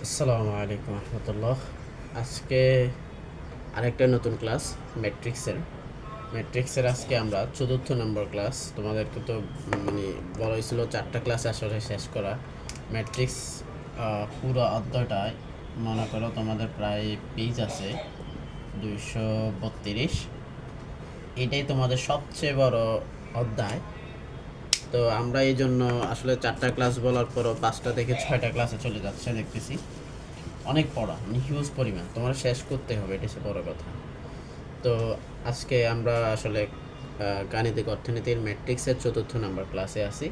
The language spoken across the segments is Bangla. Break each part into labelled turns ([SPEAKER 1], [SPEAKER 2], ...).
[SPEAKER 1] আসসালামু আলাইকুম রহমতুল্লাহ। আজকে আরেকটা নতুন ক্লাস ম্যাট্রিক্সের আজকে আমরা চতুর্থ নম্বর ক্লাস। তোমাদেরকে তো মানে বলা হয়েছিল 4টা ক্লাস আসলে শেষ করা। ম্যাট্রিক্স পুরো অধ্যায়টায় মনে করো তোমাদের প্রায় পেজ আছে 232। এটাই তোমাদের সবচেয়ে বড় অধ্যায়। তো আমরা এই জন্য আসলে 4টা ক্লাস বলার পরও 5টা থেকে 6টা ক্লাসে চলে যাচ্ছে দেখতেছি। অনেক পড়া, মানে হিউজ পরিমাণ, তোমার শেষ করতে হবে, এটা হচ্ছে বড় কথা। তো আজকে আমরা আসলে গাণিতিক অর্থনীতির ম্যাট্রিক্সের চতুর্থ নাম্বার ক্লাসে আছি।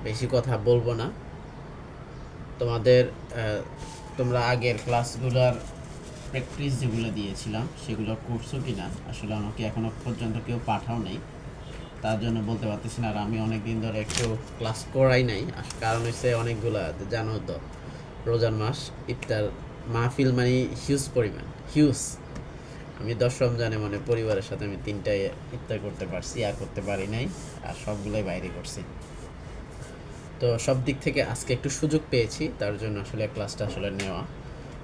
[SPEAKER 1] বেশি কথা বলবো না। তোমাদের তোমরা আগের ক্লাসগুলোর প্র্যাকটিস যেগুলো দিয়েছিলাম সেগুলো করছো কি না আসলে আমাকে এখনও পর্যন্ত কেউ পাঠাও নেই, তার জন্য বলতে পারতেছি না। আর আমি অনেক দিন ধরে একটু ক্লাস করাই নাই, কারণ হচ্ছে অনেকগুলা জানো তো, রোজার মাস, ইফতার মাহফিল, মানে হিউজ পরিমাণ, হিউজ। আমি 10 রমজানে মানে পরিবারের সাথে আমি 3টায় ইফতার করতে পারছি, আর করতে পারি নাই, আর সবগুলোই বাইরে করছি। তো সব দিক থেকে আজকে একটু সুযোগ পেয়েছি, তার জন্য আসলে ক্লাসটা আসলে নেওয়া।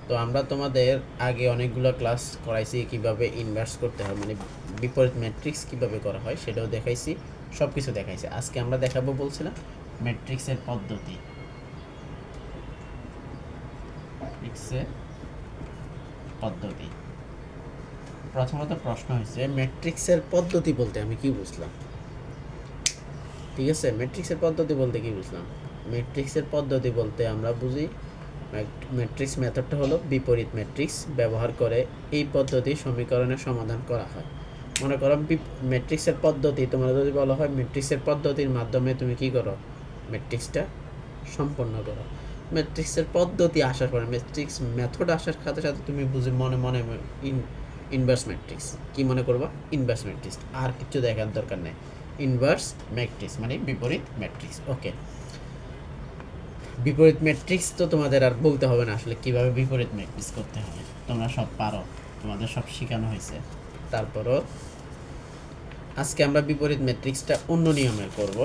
[SPEAKER 1] তো আমরা তোমাদের আগে অনেকগুলো ক্লাস করাইছি কিভাবে ইনভার্স করতে হয়, মানে বিপরীত ম্যাট্রিক্স কিভাবে করা হয় সেটাও দেখাইছি, সব কিছু দেখাইছি। আজকে আমরা দেখাবো বলছিলাম ম্যাট্রিক্সের পদ্ধতি। ম্যাট্রিক্সের পদ্ধতি প্রথমত প্রশ্ন হয়েছে ম্যাট্রিক্সের পদ্ধতি বলতে আমি কি বুঝলাম। ঠিক আছে, ম্যাট্রিক্সের পদ্ধতি বলতে কি বুঝলাম? ম্যাট্রিক্সের পদ্ধতি বলতে আমরা বুঝি ম্যাট্রিক্স মেথডটা হলো বিপরীত ম্যাট্রিক্স ব্যবহার করে এই পদ্ধতি সমীকরণের সমাধান করা হয়। মনে করো ম্যাট্রিক্সের পদ্ধতি, তোমরা যদি বলা হয় ম্যাট্রিক্সের পদ্ধতির মাধ্যমে তুমি কি করো, ম্যাট্রিক্সটা সম্পন্ন করো। ম্যাট্রিক্সের পদ্ধতি আসার পরে, ম্যাট্রিক্স মেথড আসার সাথে সাথে তুমি বুঝি মনে মনে ইনভার্স ম্যাট্রিক্স কি মনে করবা, ইনভার্স ম্যাট্রিক্স, আর কিছু দেখার দরকার নেই। ইনভার্স ম্যাট্রিক্স মানে বিপরীত ম্যাট্রিক্স। ওকে, বিপরীত ম্যাট্রিক্স তো তোমাদের আর বলতে হবে না আসলে কিভাবে বিপরীত ম্যাট্রিক্স করতে হবে, তোমরা সব পারো, তোমাদের সব শেখানো হয়েছে। তারপরও আজকে আমরা বিপরীত ম্যাট্রিক্সটা অন্য নিয়মের করব।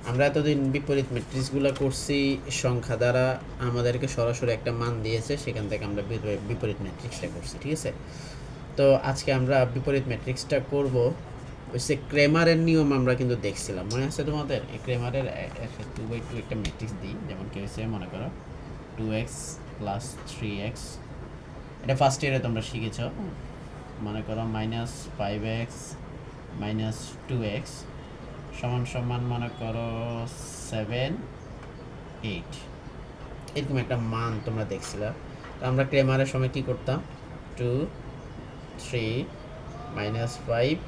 [SPEAKER 1] আমরা এতদিন বিপরীত ম্যাট্রিক্সগুলো করছি সংখ্যা দ্বারা, আমাদেরকে সরাসরি একটা মান দিয়েছে, সেখান থেকে আমরা বিপরীত ম্যাট্রিক্সটা করছি। ঠিক আছে, তো আজকে আমরা বিপরীত ম্যাট্রিক্সটা করব হচ্ছে ক্রেমারের নিয়ম। আমরা কিন্তু দেখছিলাম, মনে আছে তোমাদের? এই ক্রেমারের 2/2 একটা ম্যাট্রিক্স দিই, যেমন কি হয়েছে মনে করো 2x প্লাস 3x, এটা ফার্স্ট ইয়ারে তোমরা শিখেছ। মনে করো -5x মাইনাস 2x সমান সমান মনে করো 7 8, এরকম একটা মান তোমরা দেখছিলা। তো আমরা ক্রেমারের সময় কি করতাম, 2 3 -5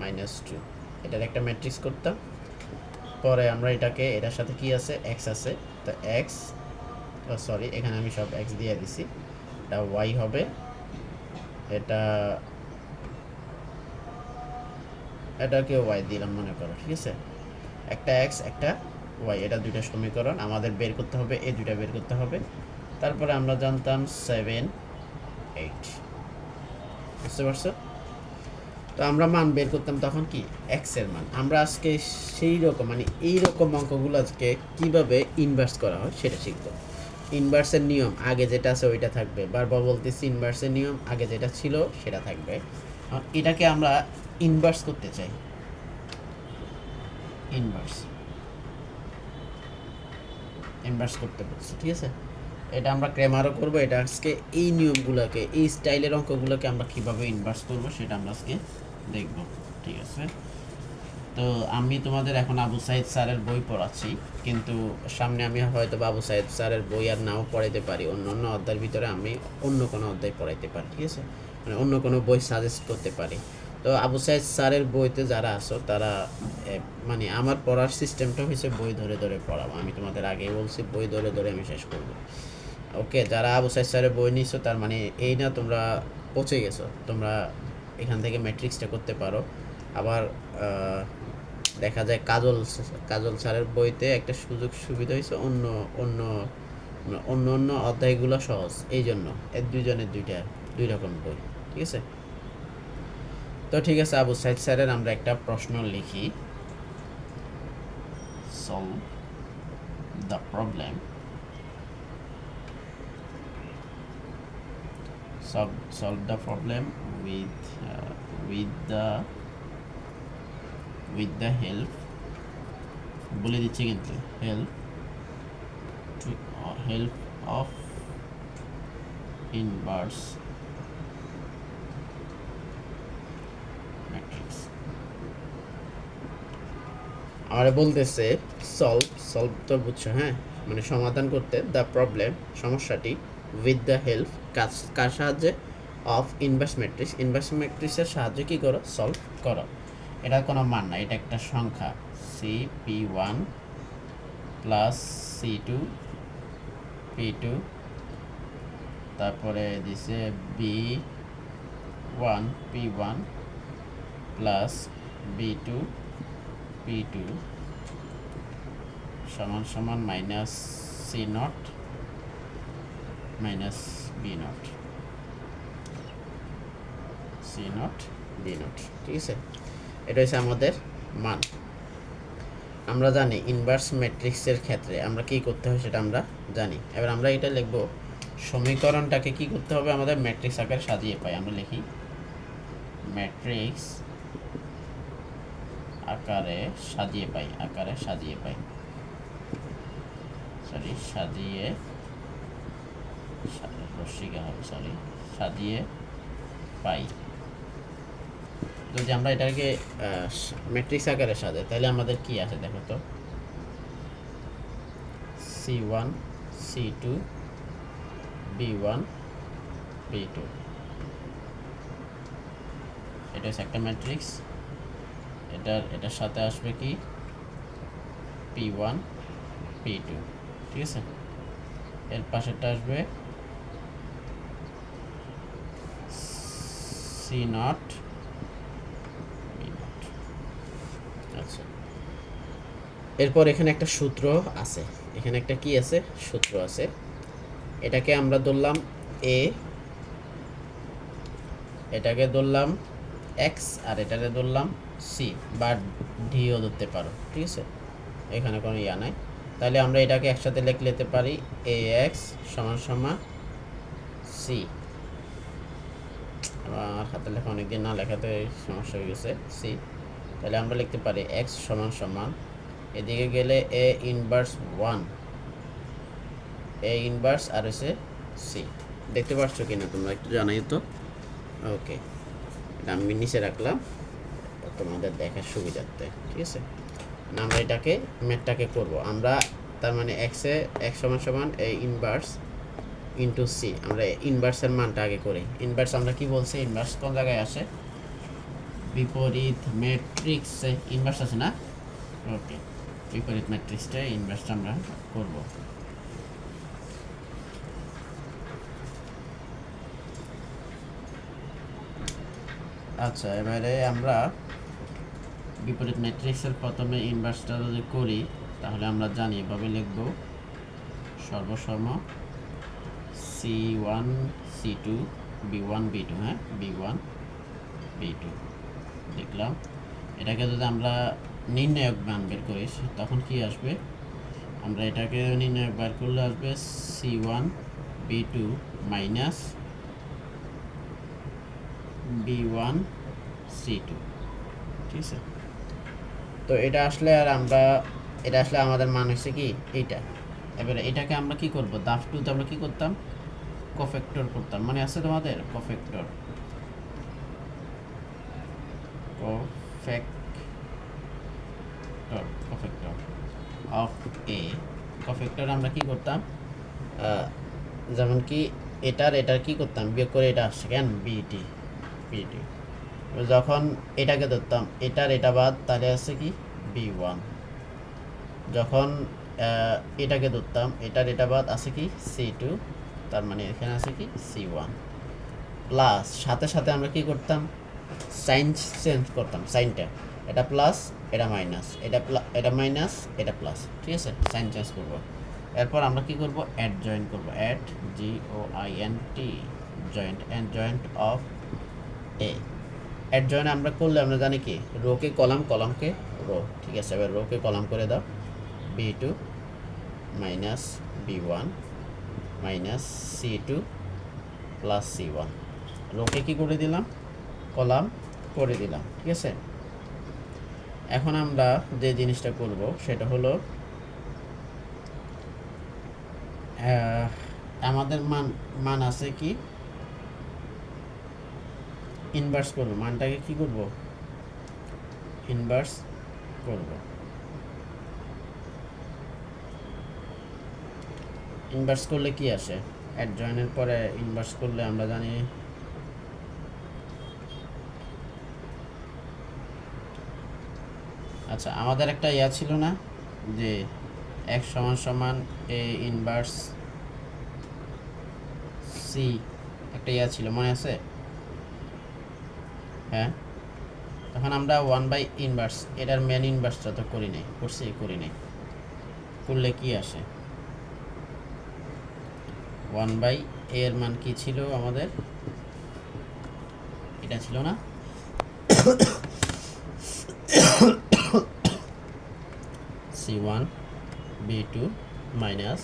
[SPEAKER 1] -2, এটার একটা ম্যাট্রিক্স করতাম। পরে আমরা এটাকে, এটার সাথে কি আছে, এক্স আছে, তো এক্স, সরি এখানে আমি সব এক্স দিয়ে দিছি, এটা ওয়াই হবে, এটা এটাকে ওয়াই দিলাম মনে করো। ঠিক আছে, একটা এক্স একটা ওয়াই, এটা দুইটা সমীকরণ আমাদের বের করতে হবে, এই দুইটা বের করতে হবে। তারপরে আমরা জানতাম 7 8, বুঝতে পারছো? তো আমরা মান বের করতাম তখন কি, এক্স এর মান। আমরা আজকে সেই রকম, মানে এই রকম অঙ্কগুলো আজকে কীভাবে ইনভার্স করা হয় সেটা শিখবো। ইনভার্সের নিয়ম আগে যেটা আছে ওইটা থাকবে, বারবার বলতেছি ইনভার্সের নিয়ম আগে যেটা ছিল সেটা থাকবে। এটাকে আমরা ইনভার্স করতে চাই, ইনভার্স ইনভার্স করতে বলছি। ঠিক আছে, এটা আমরা ক্রেমারও করবো। এটা আজকে এই নিয়মগুলোকে, এই স্টাইলের অঙ্কগুলোকে আমরা কীভাবে ইনভার্স করবো সেটা আমরা আজকে দেখব। ঠিক আছে, তো আমি তোমাদের এখন আবু সাইদ স্যারের বই পড়াচ্ছি, কিন্তু সামনে আমি হয়তো আবু সাইদ স্যারের বই আর নাও পড়াইতে পারি, অন্য অন্য অধ্যায়ের ভিতরে আমি অন্য কোনো অধ্যায় পড়াইতে পারি। ঠিক আছে, মানে অন্য কোনো বই সাজেস্ট করতে পারি। তো আবু সাইদ স্যারের বইতে যারা আসো তারা মানে আমার পড়ার সিস্টেমটা হয়েছে বই ধরে ধরে পড়াবো। আমি তোমাদের আগেই বলছি বই ধরে ধরে আমি শেষ করবো। ওকে, যারা আবু সাইদ স্যারের বই নিছো তার মানে এই না তোমরা পৌঁছে গেছো, তোমরা এখান থেকে ম্যাট্রিক্সটা করতে পারো। আবার দেখা যায় কাজল কাজল স্যারের বইতে একটা সুযোগ সুবিধা হয়েছে, অন্য অন্য অন্য অন্য অধ্যায়গুলো সহজ, এই জন্য এর দুইজনের দুই রকম বই। ঠিক আছে, তো ঠিক আছে, আবু সাইদ স্যারের আমরা একটা প্রশ্ন লিখি। Solve the problem solve the problem with the help, বলে দিচ্ছি কিন্তু help of inverse matrix। আর বলতেছে সলভ তো বুঝছো, হ্যাঁ, মানে সমাধান করতে, দ্য প্রবলেম সমস্যাটি, উইথ দ্য হেল্প কার সাহায্যে, অফ ইনভার্স ম্যাট্রিক্সের সাহায্যে কী করো, সলভ করো। এটা কোনো মান না, এটা একটা সংখ্যা, CP1 প্লাস C2 P2, তারপরে দিছে B1 P1 plus B2 P2 সমান সমান minus C0 minus B0 B0, ঠিক আছে। এটা হচ্ছে আমাদের মান। আমরা জানি ইনভার্স ম্যাট্রিক্সের ক্ষেত্রে আমরা কী করতে হয় সেটা আমরা জানি। এবার আমরা এটা লিখব, সমীকরণটাকে কি করতে হবে, আমাদের ম্যাট্রিক্স আকারে সাজিয়ে পাই। আমরা লিখি ম্যাট্রিক্স আকারে সাজিয়ে পাই, সাজিয়ে পাই। যদি আমরা এটাকে ম্যাট্রিক্স আকারে সাজাই তাহলে আমাদের কি আছে দেখো তো, C1 C2 B1 B2, এটা হচ্ছে একটা ম্যাট্রিক্স। এটার সাথে আসবে কি P1 P2, ঠিক আছে। এর পাশেরটা আসবে C0 B0। আচ্ছা, এরপর এখানে একটা সূত্র আছে, এখানে একটা কি আছে, সূত্র আছে। এটাকে আমরা ধরলাম A, এটাকে ধরলাম X, আর এটাকে ধরলাম C বা Dও ধরতে পারো, ঠিক আছে, এখানে কোনো ইয়া নাই। তাহলে আমরা এটাকে একসাথে লিখতে পারি AX সমান সমান C। আমার হাতে লেখা অনেকদিন না লেখাতে সমস্যা হয়ে গেছে, C। তাহলে আমরা লিখতে পারি X সমান সমান, এদিকে গেলে A ইনভার্স 1, A ইনভার্স আর হচ্ছে C। দেখতে পাচ্ছ কিনা তোমরা একটু জানাই তো। ওকে, এটা আমি নিচে রাখলাম তোমাদের দেখার সুবিধার্থে, ঠিক আছে। আমরা এটাকে ম্যাথটাকে করব আমরা, তার মানে X সমান সমান A ইনভার্স ইন্টু C। আমরা ইনভার্সের মানটা আগে করি। ইনভার্স আমরা কি বলছি, ইনভার্স কোন জায়গায় আসে, বিপরীত ম্যাট্রিক্সে ইনভার্স আছে না। ওকে, বিপরীত ম্যাট্রিক্সটা ইনভার্সটা আমরা করব। আচ্ছা, এবারে আমরা বিপরীত ম্যাট্রিক্সের প্রথমে ইনভার্সটা যদি করি তাহলে আমরা জানি এভাবে লিখব, সর্বসম C1 C2 B1 B2, হ্যাঁ, B1 B2 লিখলাম। এটাকে যদি আমরা নির্ণায়ক মান বের করি তখন কি আসবে, আমরা এটাকে নির্ণায়ক বার করলে আসবে C1 B2 minus B1 C2, ঠিক আছে। তো এটা আসলে আমাদের মান হচ্ছে কি এইটা। এবারে এটাকে আমরা কি করব, দাফ টুতে আমরা কি করতাম, কোফ্যাক্টর করতাম, মানে আছে তোমাদের কোফ্যাক্টর অফ A। কোফ্যাক্টর আমরা কি করতাম, যেমন কি এটার কি করতাম, বিয়োগ করে এটা আসছে কেন বিটি। যখন এটাকে ধরতাম এটা বাদ, তাহলে আছে কি B1। যখন এটাকে ধরতাম এটা বাদ, আছে কি C2, তার মানে এখানে আছে কি C1। প্লাস সাথে সাথে আমরা কি করতাম, সাইন চেঞ্জ করতাম, সাইনটা, এটা প্লাস এটা মাইনাস, এটা মাইনাস এটা প্লাস, ঠিক আছে, সাইন চেঞ্জ করব। এরপর আমরা কি করব, অ্যাড জয়েন করব, add JOINT, joint of A। Add join আমরা করলে আমরা জানি কি, রোকে কলাম, কলামকে রো, ঠিক আছে। এবার রোকে কলাম করে দাও, B2 minus B1 minus C2 plus C1 রোকে কি করে দিলাম, কলাম করে দিলাম। ঠিক আছে, এখন আমরা যে জিনিসটা করব সেটা হলো আমাদের মান আছে কি, ইনভার্স করব, মানটাকে কি করব, ইনভার্স করব। ইনভার্স করলে কি আসে, অ্যাডজয়েনের পরে ইনভার্স করলে আমরা জানি আচ্ছা আমাদের একটা ইয়া ছিল না যে x সমান সমান a ইনভার্স c, একটা ইয়া ছিল মনে আছে? হ্যাঁ, তখন আমরা 1 বাই ইনভার্স, এটার মেন ইনভার্সটা তো করি নাই, করি নাই, করলে কি আসে 1 বাই এর মান কি ছিল আমাদের, এটা ছিল না C1 B2 minus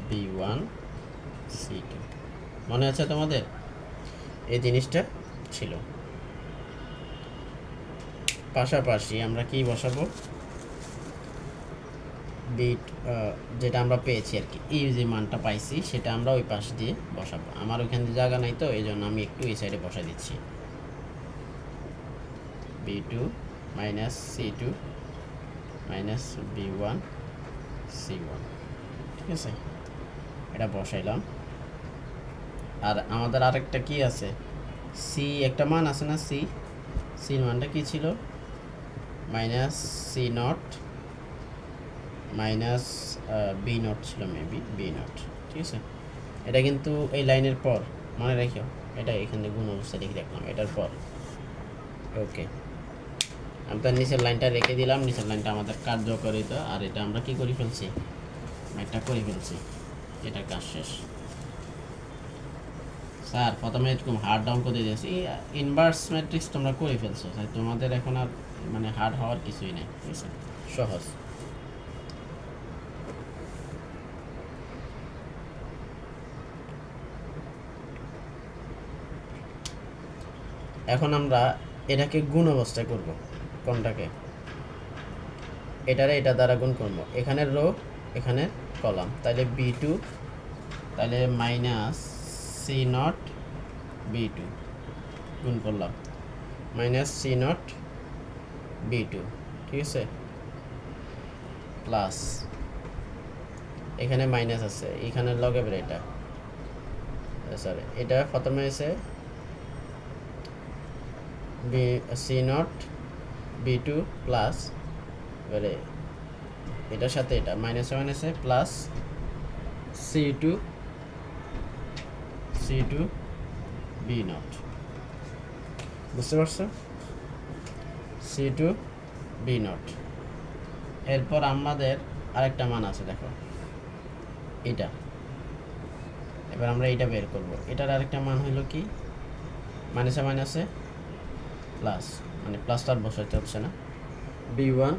[SPEAKER 1] B1 C2, মনে আছে তোমাদের? এই জিনিসটা ছিল। পাশাপাশি আমরা কি বসাবো, বিট যেটা আমরা পেয়েছি আর কি, এই যে মানটা পাইছি সেটা আমরা ওই পাশ দিয়ে বসাবো। আমার ওইখানে জায়গা নাই তো এই জন্য আমি একটু এই সাইডে বসাই দিচ্ছি, B2 minus C2 minus B1 C1। ঠিক আছে, এটা বসাইলাম। আর আমাদের আরেকটা কি আছে, সি একটা মান আছে না, সির মানটা কি ছিল, মাইনাস C0 মাইনাস B0 ছিল, মেবি B0। ঠিক আছে, এটা কিন্তু এই লাইনের পর, মনে রাখিও এটা এখানে গুণ অবস্থায় লিখে রাখলাম, এটার পর। ওকে, আমি তার নিচের লাইনটা রেখে দিলাম, নিচের লাইনটা আমাদের কার্যকারিতা, আর এটা আমরা কি করে ফেলছি, এটা করে ফেলছি, এটার কাজ শেষ। স্যার প্রথমে এরকম হার্ড ডাউন করে দিয়েছি, ইনভার্স ম্যাট্রিক্স তোমরা করে ফেলছো, তাই তোমাদের এখন আর মানে হার্ড হওয়ার কিছুই নেই। ঠিক আছে, সহজ। এখন আমরা এটাকে গুণ অবস্থায় করব, কোনটাকে, এটারে এটা দ্বারা গুণ করবো, এখানে রো এখানে কলাম, তাহলে B2, তাহলে মাইনাস C0 B2 গুণ করলাম, মাইনাস C0 B2। ঠিক আছে, প্লাস এখানে মাইনাস আছে, এখানে লগে এটা, সরি এটা প্রথমে এসে C0 B2 প্লাস, এবারে এটার সাথে এটা মাইনাস মাইনাসে প্লাস C2 B0, বুঝতে পারছো, C2 B0। এরপর আমাদের আরেকটা মান আছে, দেখো এটা, এবার আমরা এটা বের করব, এটার আরেকটা মান হলো কি, মাইনাসে মাইনাসে প্লাস, মানে প্লাসটা আর বসাইতে হচ্ছে না, B1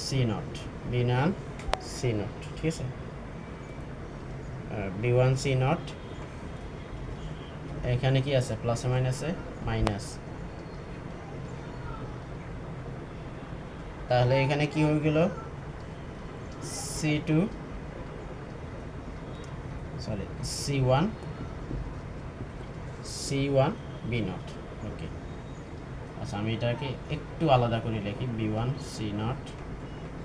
[SPEAKER 1] C0 B1 C0। ঠিক আছে, B1 C0, এখানে কি আছে, প্লাসে মাইনাসে মাইনাস, তাহলে এখানে কি হয়ে গেল, C2 সরি C1 B0। ওকে, আচ্ছা আমি এটাকে একটু আলাদা করে লিখি, B1 C0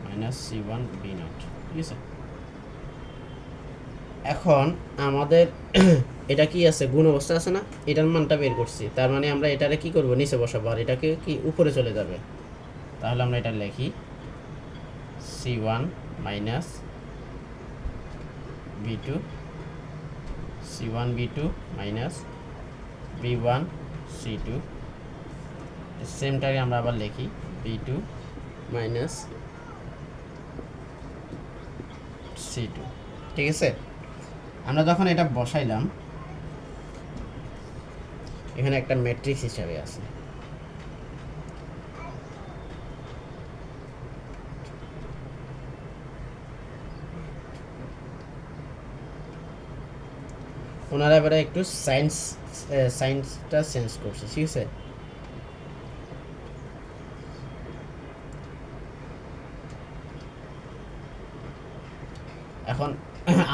[SPEAKER 1] minus C1 B0। ঠিক আছে, এখন আমাদের এটা কি আছে, গুণ অবস্থা আছে না, এটার মানটা বের করছি, তার মানে আমরা এটারে কি করব, নিচে বসাবো, আর এটাকে কি উপরে চলে যাবে। তাহলে আমরা এটা লিখি C1 minus B2 C1 B2 minus B1 C2, সেমটাকে আমরা আবার লিখি B2 মাইনাস C2। ঠিক আছে, আমরা যখন এটা বসাইলাম, এখানে একটা ম্যাট্রিক্স হিসাবে আছে, ওনারা এবারে একটু সায়েন্সটা চেঞ্জ করছে, ঠিক আছে। এখন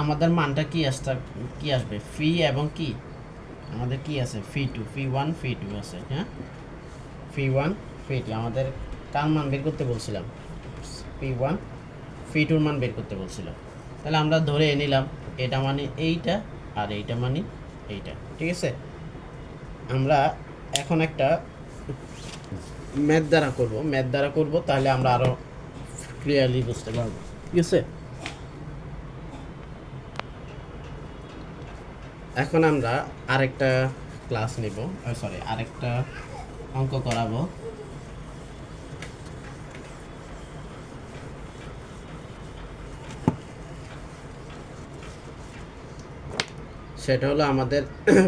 [SPEAKER 1] আমাদের মানটা কি আসবে, ফি এবং কি আমাদের কি আছে, ফি 1 ফি 2 আছে, হ্যাঁ, ফি 1 ফি 2 আমাদের কার মান বের করতে বলছিলাম, ফি 1 ফি 2 মান বের করতে বলছিলাম। তাহলে আমরা ধরে নিলাম এটা মানে এইটা আর এইটা মানে এইটা, ঠিক আছে। আমরা এখন একটা ম্যাথ দ্বারা করব, তাহলে আমরা আরো ক্লিয়ারলি বুঝতে পারবো, ঠিক আছে। এখন আমরা আরেকটা ক্লাস নিব, সরি আরেকটা অঙ্ক করাবো। সেটা হলো আমাদের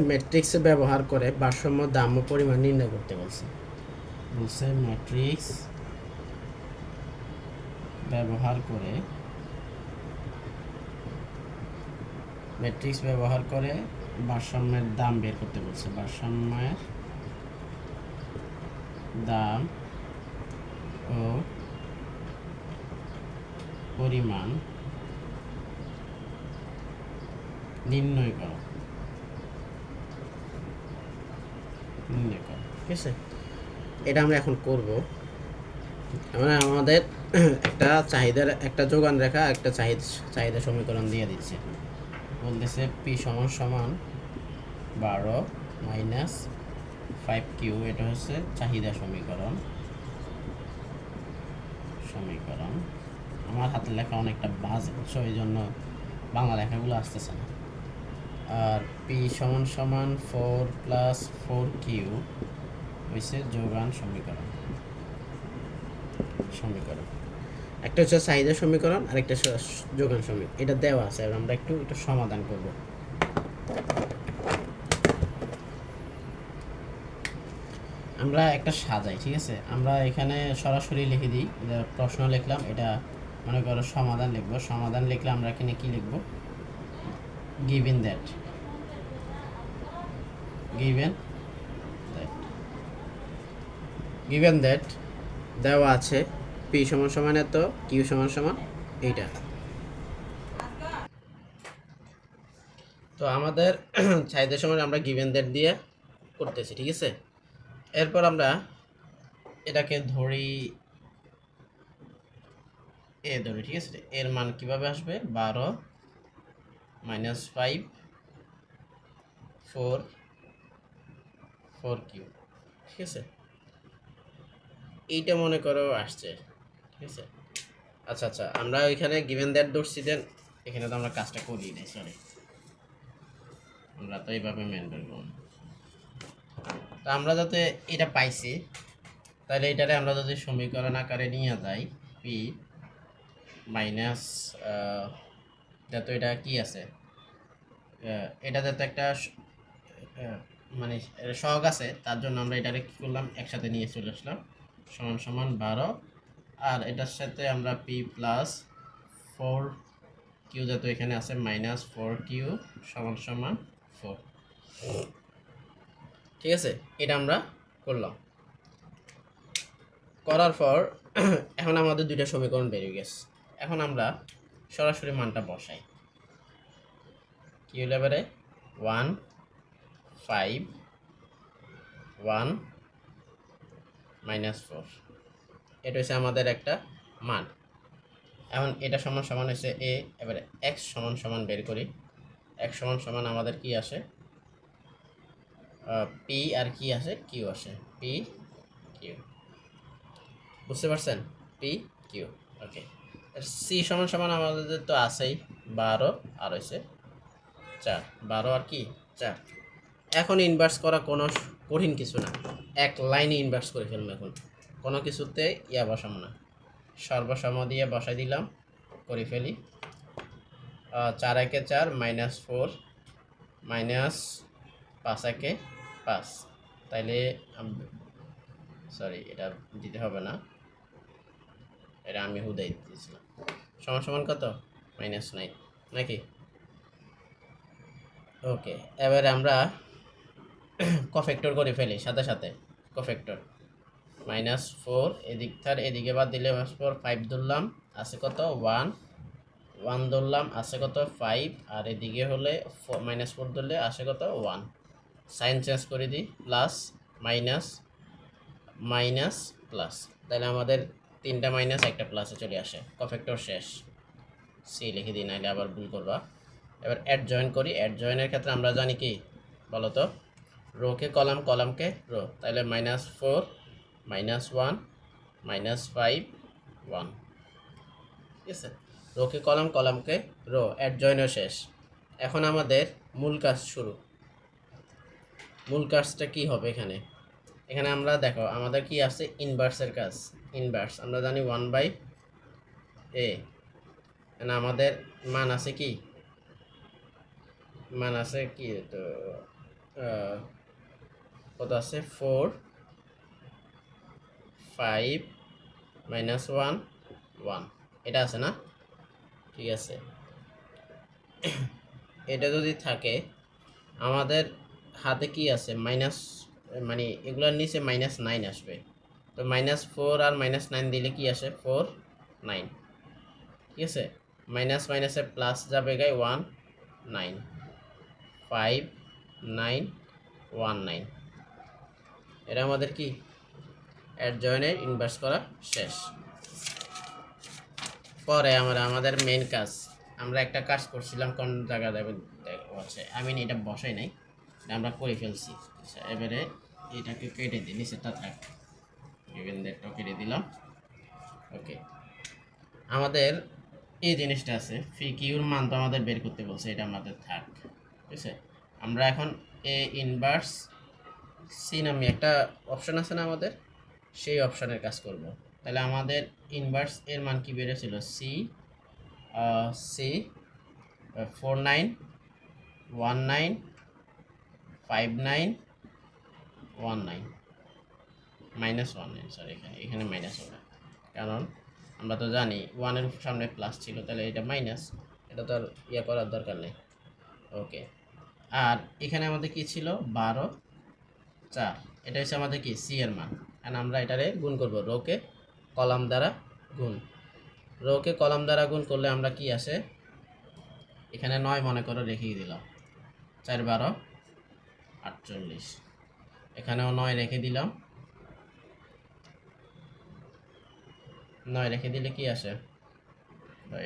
[SPEAKER 1] ম্যাট্রিক্স ব্যবহার করে ভারসাম্য দাম ও পরিমাণ নির্ণয় করতে বলছে। ম্যাট্রিক্স ব্যবহার করে ভারসাম্যের দাম বের করতে বলছে, ভারসাম্যের দাম ও পরিমাণ নির্ণয় করো, ঠিক আছে। এটা আমরা এখন করব। মানে আমাদের একটা যোগান রেখা, একটা চাহিদা সমীকরণ দিয়ে দিচ্ছে, বলতেছে পি সমান সমান 12 মাইনাস 5Q, এটা হচ্ছে চাহিদা সমীকরণ। আমার হাতের লেখা অনেকটা বাজে, বুঝছো, এই জন্য বাংলা লেখাগুলো আসতেছে না। আর পি সমান সমান 4 প্লাস 4Q হয়েছে যোগান সমীকরণ। একটা হচ্ছে চাহিদা সমীকরণ আর একটা যোগান সমীকরণ, এটা দেওয়া আছে। আমরা একটু সমাধান করব। আমরা একটা সাজাই, ঠিক আছে। আমরা এখানে সরাসরি লিখে দিই, প্রশ্ন লিখলাম, এটা মনে করো সমাধান লিখবো। সমাধান লিখলে আমরা এখানে কি লিখবো, গিভেন দ্যাট দেওয়া আছে পি সমান সমান এত, কিউ সমান সমান এইটা। তো আমাদের চাহিদা সময় আমরা গিভেন দ্যাট দিয়ে করতেছি, ঠিক আছে। এরপর আমরা এটাকে ধরি ঠিক আছে। এর মান কিভাবে আসবে, 12 মাইনাস 5 4 কিউ, ঠিক আছে। এইটা মনে করো আসছে, ঠিক আছে। আচ্ছা, আমরা এখানে গিভেন দ্যাট ধরছি, দেন এখানে তো আমরা কাজটা করি নাই, সরি, আমরা তো এইভাবে মেন করবো। তো আমরা যাতে এটা পাইছি, তাহলে এটারে আমরা যদি সমীকরণ আকারে নিয়ে যাই, পি মাইনাস যাতে এটা কি আছে, এটা যাতে একটা মানে সহগ আছে, তার জন্য আমরা এটারে কি করলাম, একসাথে নিয়ে চলে আসলাম, সমান সমান 12। আর এটার সাথে আমরা পি প্লাস 4Q যাতে এখানে আছে মাইনাস 4Q সমান সমান 4, ঠিক আছে। এটা আমরা করলাম। করার পর এখন আমাদের দুইটা সমীকরণ বেরিয়ে গেছে। এখন আমরা সরাসরি মানটা বসাই। কি হলো এবারে, 1 5 1 মাইনাস 4, এটা হচ্ছে আমাদের একটা মান। এখন এটা সমান সমান হচ্ছে এ। এবারে এক্স সমান সমান বের করি। এক্স সমান সমান আমাদের কি আসে, পি আর কি আসে, কিউ আসে, পি কিউ, বুঝতে পারছেন, পি কিউ, ওকে। সি সমান সমান আমাদের তো আছেই 12 আর হয়েছে 4, 12 আর কি 4। এখন ইনভার্স করা কোনো কঠিন কিছু না, এক লাইনে ইনভার্স করে ফেলবো। এখন কোনো কিছুতে বসাবো না, সর্বসম দিয়ে বসাই দিলাম, করে ফেলি। 4 একে 4 মাইনাস 4 মাইনাস 5 একে 5, তাইলে সরি এটা দিতে হবে না, এটা আমি হুদাই দিয়েছিলাম। সমান সমান কত, -9 নাকি। ওকে, এবারে আমরা কফ্যাক্টর করে ফেলি সাথে সাথে। কফ্যাক্টর -4 এদিক থার এদিকে বাদ দিলে -4 5 ধরলাম আছে কত 1, 1 ধরলাম আছে কত 5, আর এদিকে হলে -4 ধরলে আসে কত 1। সাইন চেঞ্জ করে দিই, প্লাস মাইনাস মাইনাস প্লাস, তাহলে আমাদের তিনটা মাইনাস একটা প্লাসে চলে আসে। কফ্যাক্টর শেষ, সি লিখে দিই, নাহলে আবার ভুল করবা। এবার অ্যাড জয়েন করি। অ্যাড জয়েনের ক্ষেত্রে আমরা জানি কি বলো তো, রোকে কলাম, কলামকে রো, তাহলে -4 -1 -5 1, ঠিক আছে। রোকে কলাম, কলামকে রো, অ্যাড জয়েনও শেষ। এখন আমাদের মূল কাজ শুরু। মূল কাজটা কি হবে এখানে? এখানে আমরা দেখো আমাদের কি আছে, ইনভার্সের কাজ। ইনভার্স আমরা জানি 1/a, এখানে আমাদের মান আছে কি, মান আছে কি তো কত আছে 4 5 -1 1, এটা আছে না? ঠিক আছে, এটা যদি থাকে আমাদের হাতে কি আছে মাইনাস, মানে এগুলোর নিচে -9 আসবে। তো -4 আর -9 দিলে কি আসে 4 9, ঠিক আছে। মাইনাস মাইনাসে প্লাস যাবে গাই 1 9 5 9 1 9, এটা আমাদের কি অ্যাড জয়েনের ইনভার্স করা শেষ। পরে আমরা আমাদের মেন কাজ, আমরা একটা কাজ করছিলাম কোন জায়গা যাবে হচ্ছে, আমি এটা বসাই নাই, এটা আমরা করে ফেলছি। আচ্ছা, এবারে এটাকে কেটে দিই, নিচেরটা থাক, ইভেনদেরটা কেটে দিলাম। ওকে, আমাদের এই জিনিসটা আছে, ফি কিউর মান তো আমাদের বের করতে বলছে, এটা আমাদের থাক, ঠিক আছে। আমরা এখন এ ইনভার্স সি নামে একটা অপশন আছে না আমাদের, সেই অপশনের কাজ করব। তাহলে আমাদের ইনভার্স এর মান কি বেড়েছিল, সি সি 4 9 1 9 5 9 1 9 -1 9, সরি এখানে এখানে মাইনাস হবে, কারণ আমরা তো জানি ওয়ানের সামনে প্লাস ছিল, তাহলে এটা মাইনাস, এটা তো আর ইয়ে করার দরকার নেই। ওকে, আর এখানে আমাদের কি ছিল 12 4, এটা হচ্ছে আমাদের কি সি এর মান। কারণ আমরা এটারে গুণ করব, রোকে কলাম দ্বারা গুণ, রোকে কলাম দ্বারা গুণ করলে আমরা কি আসে, এখানে 9 মনে করো রেখেই দিলাম, 4 12 48, এখানেও 9 রেখে দিলাম, 9 রেখে দিলে কি আসে,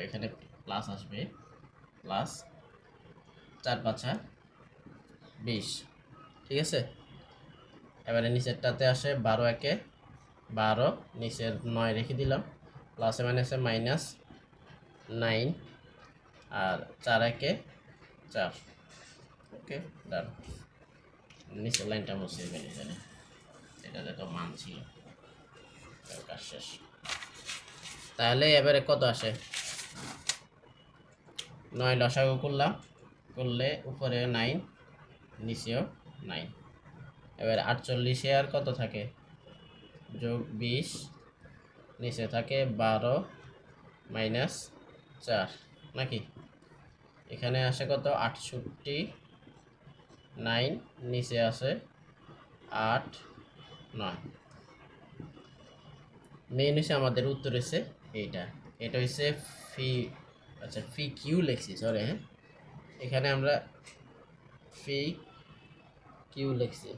[SPEAKER 1] এখানে প্লাস আসবে, প্লাস 4 5 20, ঠিক আছে। এবারে নিচেরটাতে আসে 12 একে 12, নিচের 9 রেখে দিলাম, প্লাসে মাইনাসে -9, আর 4 একে 4। ওকে, ডান। নিচের লাইনটা মুছিয়ে ফেলি, তাহলে এটাতে তো মান ছিল, কাজ শেষ। তাহলে এবারে কত আসে, 9 লসাগু করলাম, করলে উপরে 9 নিচেও 9। এবার 48 আর কত থাকে, যোগ 20, নিচে থাকে 12 -4 নাকি, এখানে আসে কত 68 9, নিচে আসে 8 9। মেইন হচ্ছে আমাদের উত্তর হচ্ছে এইটা, এটা হচ্ছে ফি, আচ্ছা ফি কিউ লিখছি, সরি হ্যাঁ, এখানে আমরা ফি কিউ লিখছি,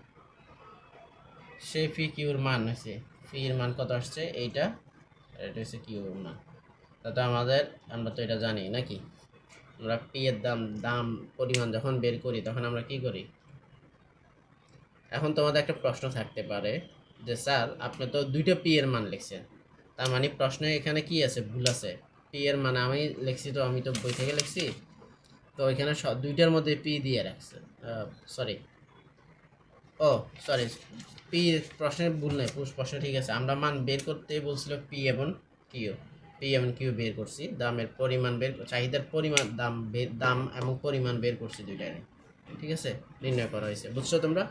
[SPEAKER 1] সেই ফি কিউর মান হচ্ছে, ফির মান কত আসছে এইটা, আর এটা হচ্ছে কিউর মান। তাতে আমাদের, আমরা তো এটা জানি নাকি, আমরা পি এর দাম দাম পরিমাণ যখন বের করি তখন আমরা কি করি। এখন তোমাদের একটা প্রশ্ন থাকতে পারে যে স্যার আপনি তো দুইটা পি এর মান লিখছেন, তার মানে প্রশ্নে এখানে কি আছে, ভুল আছে। পি এর মান আমি লিখছি, তো আমি তো বই থেকে লিখছি, তো এখানে দুইটার মধ্যে পি দিয়ে রাখছে, সরি, ও সরি, পি প্রশ্নের ভুল নেই, প্রশ্ন ঠিক আছে। আমরা মান বের করতে বলছিল পি এবং কিউ, পি এবং কিউ বের করছি, দামের পরিমাণ বের, চাহিদার পরিমাণ, দাম দাম এবং পরিমাণ বের করছি দুইটারে, ঠিক আছে, নির্ণয় করা হয়েছে, বুঝছো তোমরা।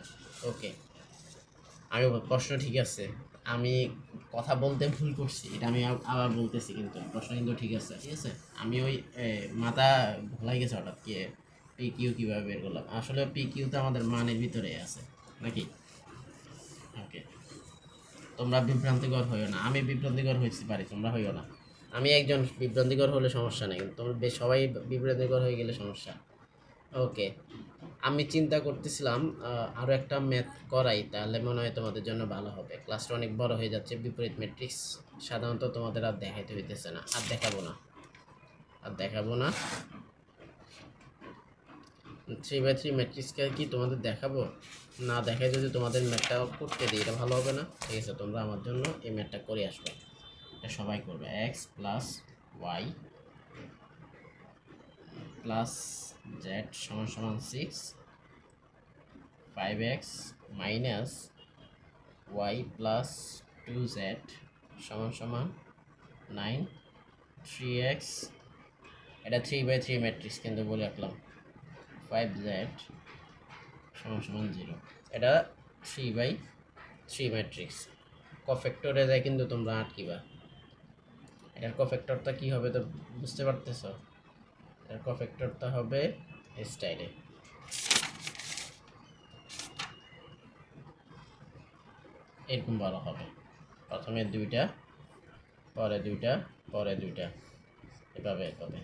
[SPEAKER 1] ওকে, আমি প্রশ্ন ঠিক আছে, আমি কথা বলতে ভুল করছি, এটা আমি আবার বলতেছি, কিন্তু প্রশ্ন কিন্তু ঠিক আছে, ঠিক আছে। আমি ওই মাথা ভোলাই গেছে হঠাৎ কি পি কিউ কীভাবে বের করলাম, আসলে পি কিউ তো আমাদের মানের ভিতরে আছে নাকি। ওকে, তোমরা বিভ্রান্তিকর হইও না, আমি বিভ্রান্তিকর হইতে পারি, তোমরা হইও না। আমি একজন বিভ্রান্তিকর হলে সমস্যা নেই, কিন্তু তোমরা সবাই বিভ্রান্তিকর হয়ে গেলে সমস্যা। ওকে, আমি চিন্তা করতেছিলাম আরও একটা ম্যাথ করাই, তাহলে মনে হয় তোমাদের জন্য ভালো হবে। ক্লাসটা অনেক বড় হয়ে যাচ্ছে, বিপরীত ম্যাট্রিক্স সাধারণত তোমাদের আর দেখাইতে হইতেছে না, আর দেখাবো না, আর দেখাবো না। 3/3 ম্যাট্রিক্সকে কি তোমাদের দেখাবো? না দেখায় যদি তোমাদের ম্যাথটা করতে দিই, এটা ভালো হবে না। ঠিক আছে, তোমরা আমার জন্য এই ম্যাথটা করে আসবে, এটা সবাই করবে। X plus Y plus Z সমান সমান 6, 5x minus Y plus 2z সমান সমান 9, 3x, এটা 3/3 ম্যাট্রিক্স কিন্তু বলে রাখলাম, 5z সমান সমান 0, এটা 3/3 ম্যাট্রিক্স। কফ্যাক্টরে যায় কিন্তু তোমরা আটকিবা। এটার কফ্যাক্টরটা কী হবে তো বুঝতে পারতেছ? এটার কফ্যাক্টরটা হবে এই স্টাইলে, এরকম বলা হবে, প্রথমে দুইটা, পরে দুইটা, পরে দুইটা, এভাবে এভাবে।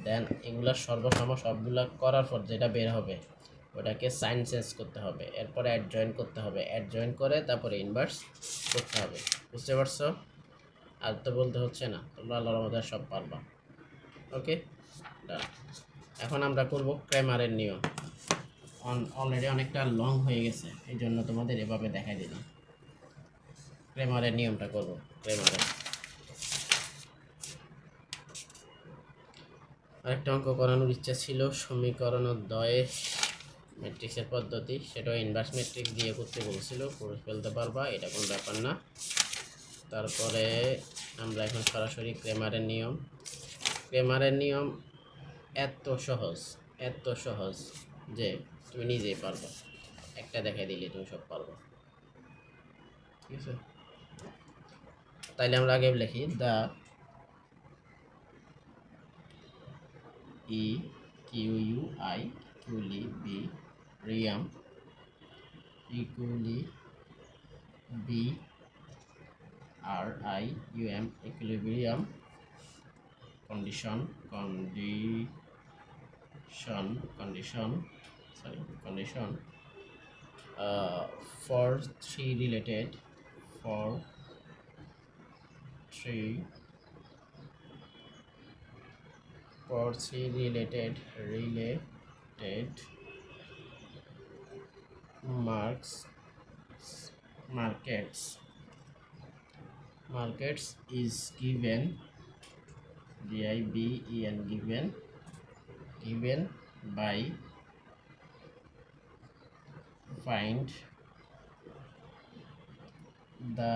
[SPEAKER 1] দেন এগুলার সর্বসম সবগুলা করার পর যেটা বের হবে ওটাকে সাইন চেঞ্জ করতে হবে, এরপরে অ্যাড জয়েন করতে হবে, অ্যাড জয়েন করে তারপরে ইনভার্স করতে হবে। বুঝতে পারছো? আর তো বলতে হচ্ছে না, তোমরা আল্লাহর রহমতে সব পারবা। ওকে, ডান। এখন আমরা করব ক্রেমারের নিয়ম। অলরেডি অনেকটা লং হয়ে গেছে, এই জন্য তোমাদের এভাবে দেখাই দিলাম। ক্রেমারের নিয়মটা করব। ক্রেমারের আরেকটা অঙ্ক করানোর ইচ্ছা ছিল, সমীকরণোদ্বয়ের ম্যাট্রিক্সের পদ্ধতি, সেটাও ইনভার্স ম্যাট্রিক্স দিয়ে করতে বলছিল, করে ফেলতে পারবা, এটা কোনো ব্যাপার না। তারপরে আমরা এখন সরাসরি ক্রেমারের নিয়ম। ক্রেমারের নিয়ম এত সহজ, এত সহজ যে তুমি নিজেই পারবা, একটা দেখাই দিলে তুমি সব পারবা। ঠিক আছে, তাইলে আমরা আগে লিখি the E Q U I ইকুয়ালি বি রিয়াম ইকুয়ালি B R I U M equilibrium condition for three related markets is given given by find the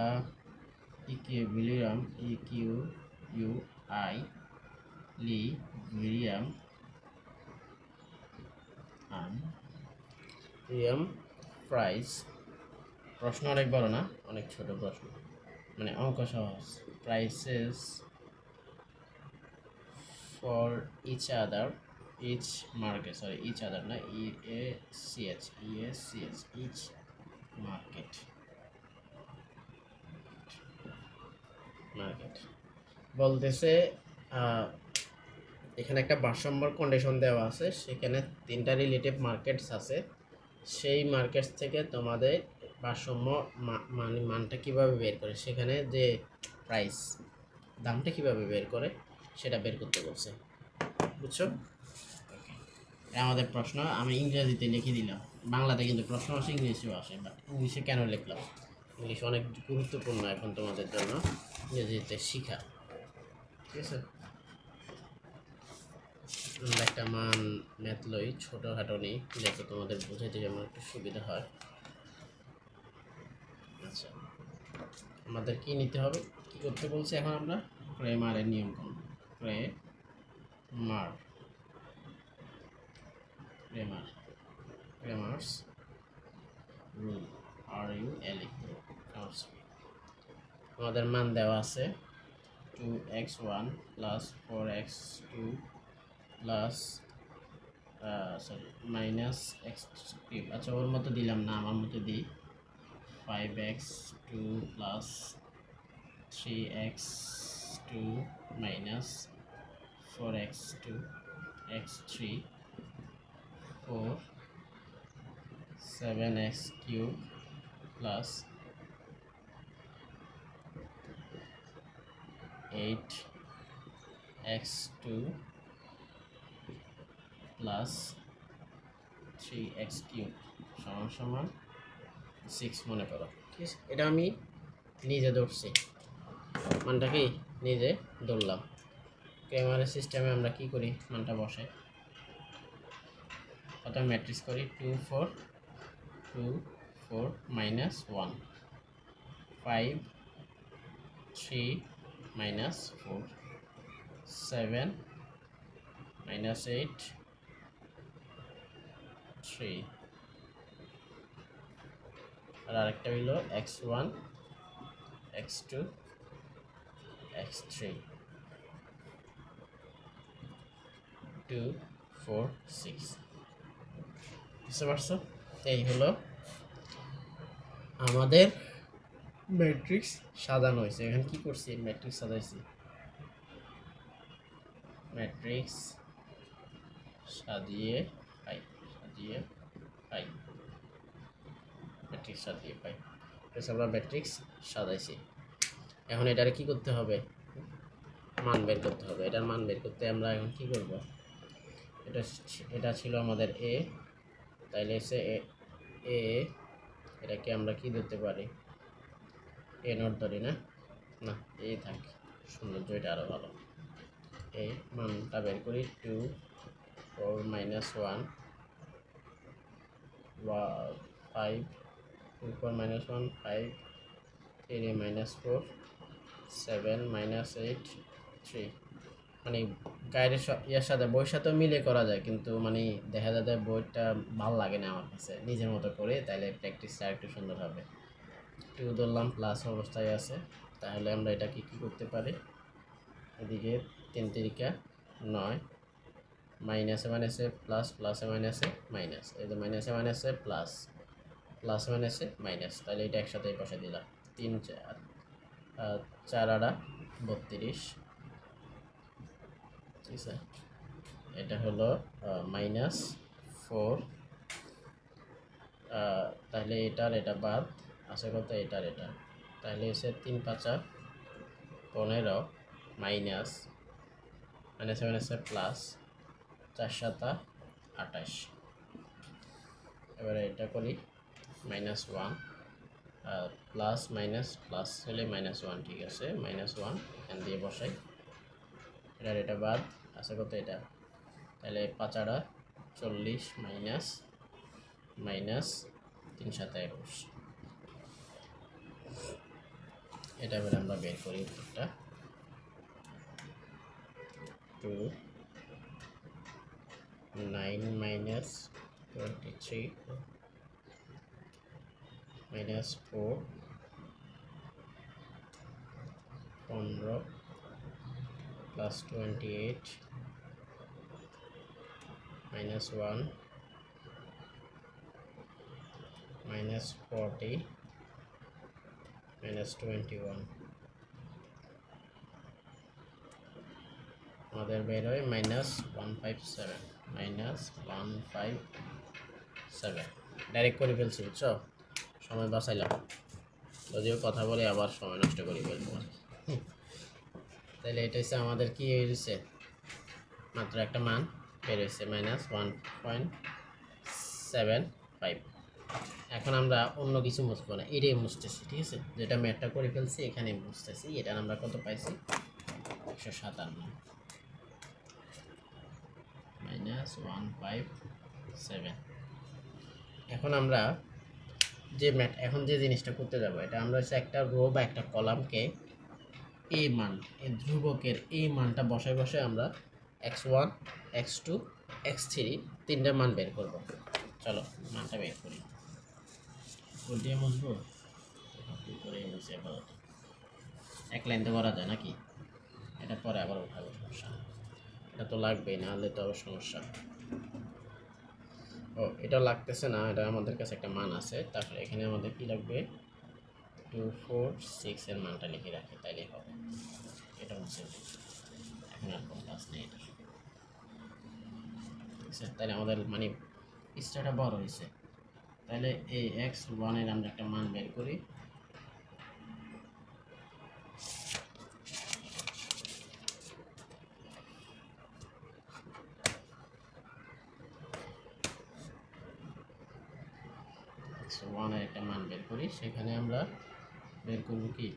[SPEAKER 1] equilibrium price। প্রশ্ন অনেক বড় না, অনেক ছোট প্রশ্ন, মানে অঙ্ক সহজ। prices for each market, each না, each market বলতেছে এখানে একটা ভারসাম্য কন্ডিশন দেওয়া আছে, সেখানে তিনটা রিলেটিভ মার্কেটস আছে, সেই মার্কেটস থেকে তোমাদের ভারসাম্য মানটা কিভাবে বের করে, সেখানে যে প্রাইস দামটা কিভাবে বের করে সেটা বের করতে বলছে। বুঝছো? আমাদের প্রশ্ন আমি ইংরেজিতে লিখে দিলাম, বাংলাতে কিন্তু প্রশ্ন আসে, ইংলিশেও আসে, বাট ইংলিশে কেন লিখলাম? ইংলিশ অনেক গুরুত্বপূর্ণ এখন তোমাদের জন্য, ইংরেজিতে শেখা। ঠিক আছে, আমরা একটা মান ম্যাথ লই, ছোটোখাটো নেই, যাতে তোমাদের বোঝাইতে যেমন একটু সুবিধা হয়। আচ্ছা, আমাদের কি নিতে হবে, কি করতে বলছি এখন আমরা? ক্রেমারের নিয়ম করব। Cramer's rule, RULE। আমাদের মান দেওয়া আছে 2x1 plus 4x2 plus sorry minus x cube, আচ্ছা ওর মতো দিলাম না, আমার মতো দিই 5x2 plus 3x2 minus 4x2 x3 4 7x cube plus 8x2 plus 3x cube সমান সমান 6 মনে করো, ঠিক আছে? এটা আমি নিজে ধরছি, মানটা কি নিজে ধরলাম। ক্যামেরা সিস্টেমে আমরা কি করি, মানটা বসে প্রথমে ম্যাট্রিক্স করি 2 4 2 4 মাইনাস 1 5 3 মাইনাস 4 7 মাইনাস 8 3 আর আরেকটা হইল x1 x2 x3 2 4 6, বুঝতে পারছো? এই হলো আমাদের ম্যাট্রিক্স সাজানো হয়েছে। এখানে কি করছি, ম্যাট্রিক্স সাজাইছি, ম্যাট্রিক্স সাজিয়ে পাই, সাজিয়ে পাই, ম্যাট্রিক্স সাজিয়ে পাই, আমরা ম্যাট্রিক্স সাজাইছি। এখন এটারে কি করতে হবে, মান বের করতে হবে। এটার মান বের করতে আমরা এখন কি করব, এটা ছিল আমাদের এ, তাইলে এসে এ এটাকে আমরা কি ধরতে পারি, এ নট ধরি না, না এই থাক, সৌন্দর্য এটা আরও ভালো। এই মানটা বের করি 2 4 মাইনাস 1 5 2 4 মাইনাস 1 5 3 মাইনাস 4 7 মাইনাস 8 3, মানে গাইডের ইয়ার সাথে বইয়ের সাথেও মিলে করা যায়, কিন্তু মানে দেখা যায় বইটা ভালো লাগে না আমার কাছে, নিজের মতো করে, তাইলে প্র্যাকটিসটা একটু সুন্দর হবে। 2 ধরলাম প্লাস অবস্থায় আছে, তাহলে আমরা এটাকে কী করতে পারি, এদিকে 3 তিরিকা 9 মাইনাসে মাইনাসে প্লাস, প্লাসে মাইনাসে মাইনাস, এই যে মাইনাসে মাইনাসে প্লাস, প্লাসে মাইনাসে মাইনাস, তাহলে এটা একসাথে বসে দিলাম 3 4 4 আড়া 32, ঠিক আছে? এটা হলো মাইনাস 4, তাহলে এটার এটা বাদ আছে কত, এটার এটা, তাহলে এসে 3 5 15 মাইনাস মাইনাসে মাইনাসে প্লাস 4 7 28। এবারে এটা করি মাইনাস 1 প্লাস মাইনাস প্লাস হলে মাইনাস 1, ঠিক আছে? মাইনাস 1 এখান দিয়ে বসাই, এটার এটা বাদ আছে কত, এটা, তাহলে 5 আড়া 40 মাইনাস মাইনাস 3 7 21, এটা এবার আমরা বের করি উত্তরটা 2 9 minus 23 minus 4 15 plus 28 minus 1 minus 40 minus 21, আমাদের বের হয় মাইনাস 157, মাইনাস 157, ডাইরেক্ট করে ফেলছি, বুঝছো? সময় বাঁচাইলাম, যদিও কথা বলে আবার সময় নষ্ট করে ফেলবো। তাহলে এটা হচ্ছে আমাদের কি হয়েছে, মাত্র একটা মান বের হয়েছে মাইনাস 1.75। এখন আমরা অন্য কিছু মুছবো না, এটাই মুছতেছি, ঠিক আছে? যেটা ম্যাথটা করে ফেলছি এখানে মুছতেছি, এটা আমরা কত পাইছি, 157 মাইনাস 157। এখন আমরা এখন যে জিনিসটা করতে যাব, এটা আমরা হচ্ছে একটা রো বা একটা কলামকে এই মান, এই ধ্রুবকের এই মানটা বসায় বসায় আমরা x1 x2 x3 তিনটা মান বের করব। চলো মানটা বের করি, কোনটা মুছবো, করে মুছে আপাতত এক লাইন তো করা যায় নাকি, এটা পরে আবার উঠাবো, সমস্যা। তো লাগবেই, না হলে তো সমস্যা। ও এটা লাগতেছে না, এটা আমাদের কাছে একটা মান আছে, তারপরে এখানে আমাদের কি লাগবে 246 এর মানটা লিখে রাখি, তাইলে হবে। এটা হচ্ছে এখন আর কোনো কাজ নেই এটা, ঠিক আছে? তাহলে আমাদের মানে পৃষ্ঠাটা বড় হয়েছে। তাহলে এই x1 এর আমরা একটা মান বের করি। x1 এর একটা মান বের করি, সেখানে আমরা বের করব কি,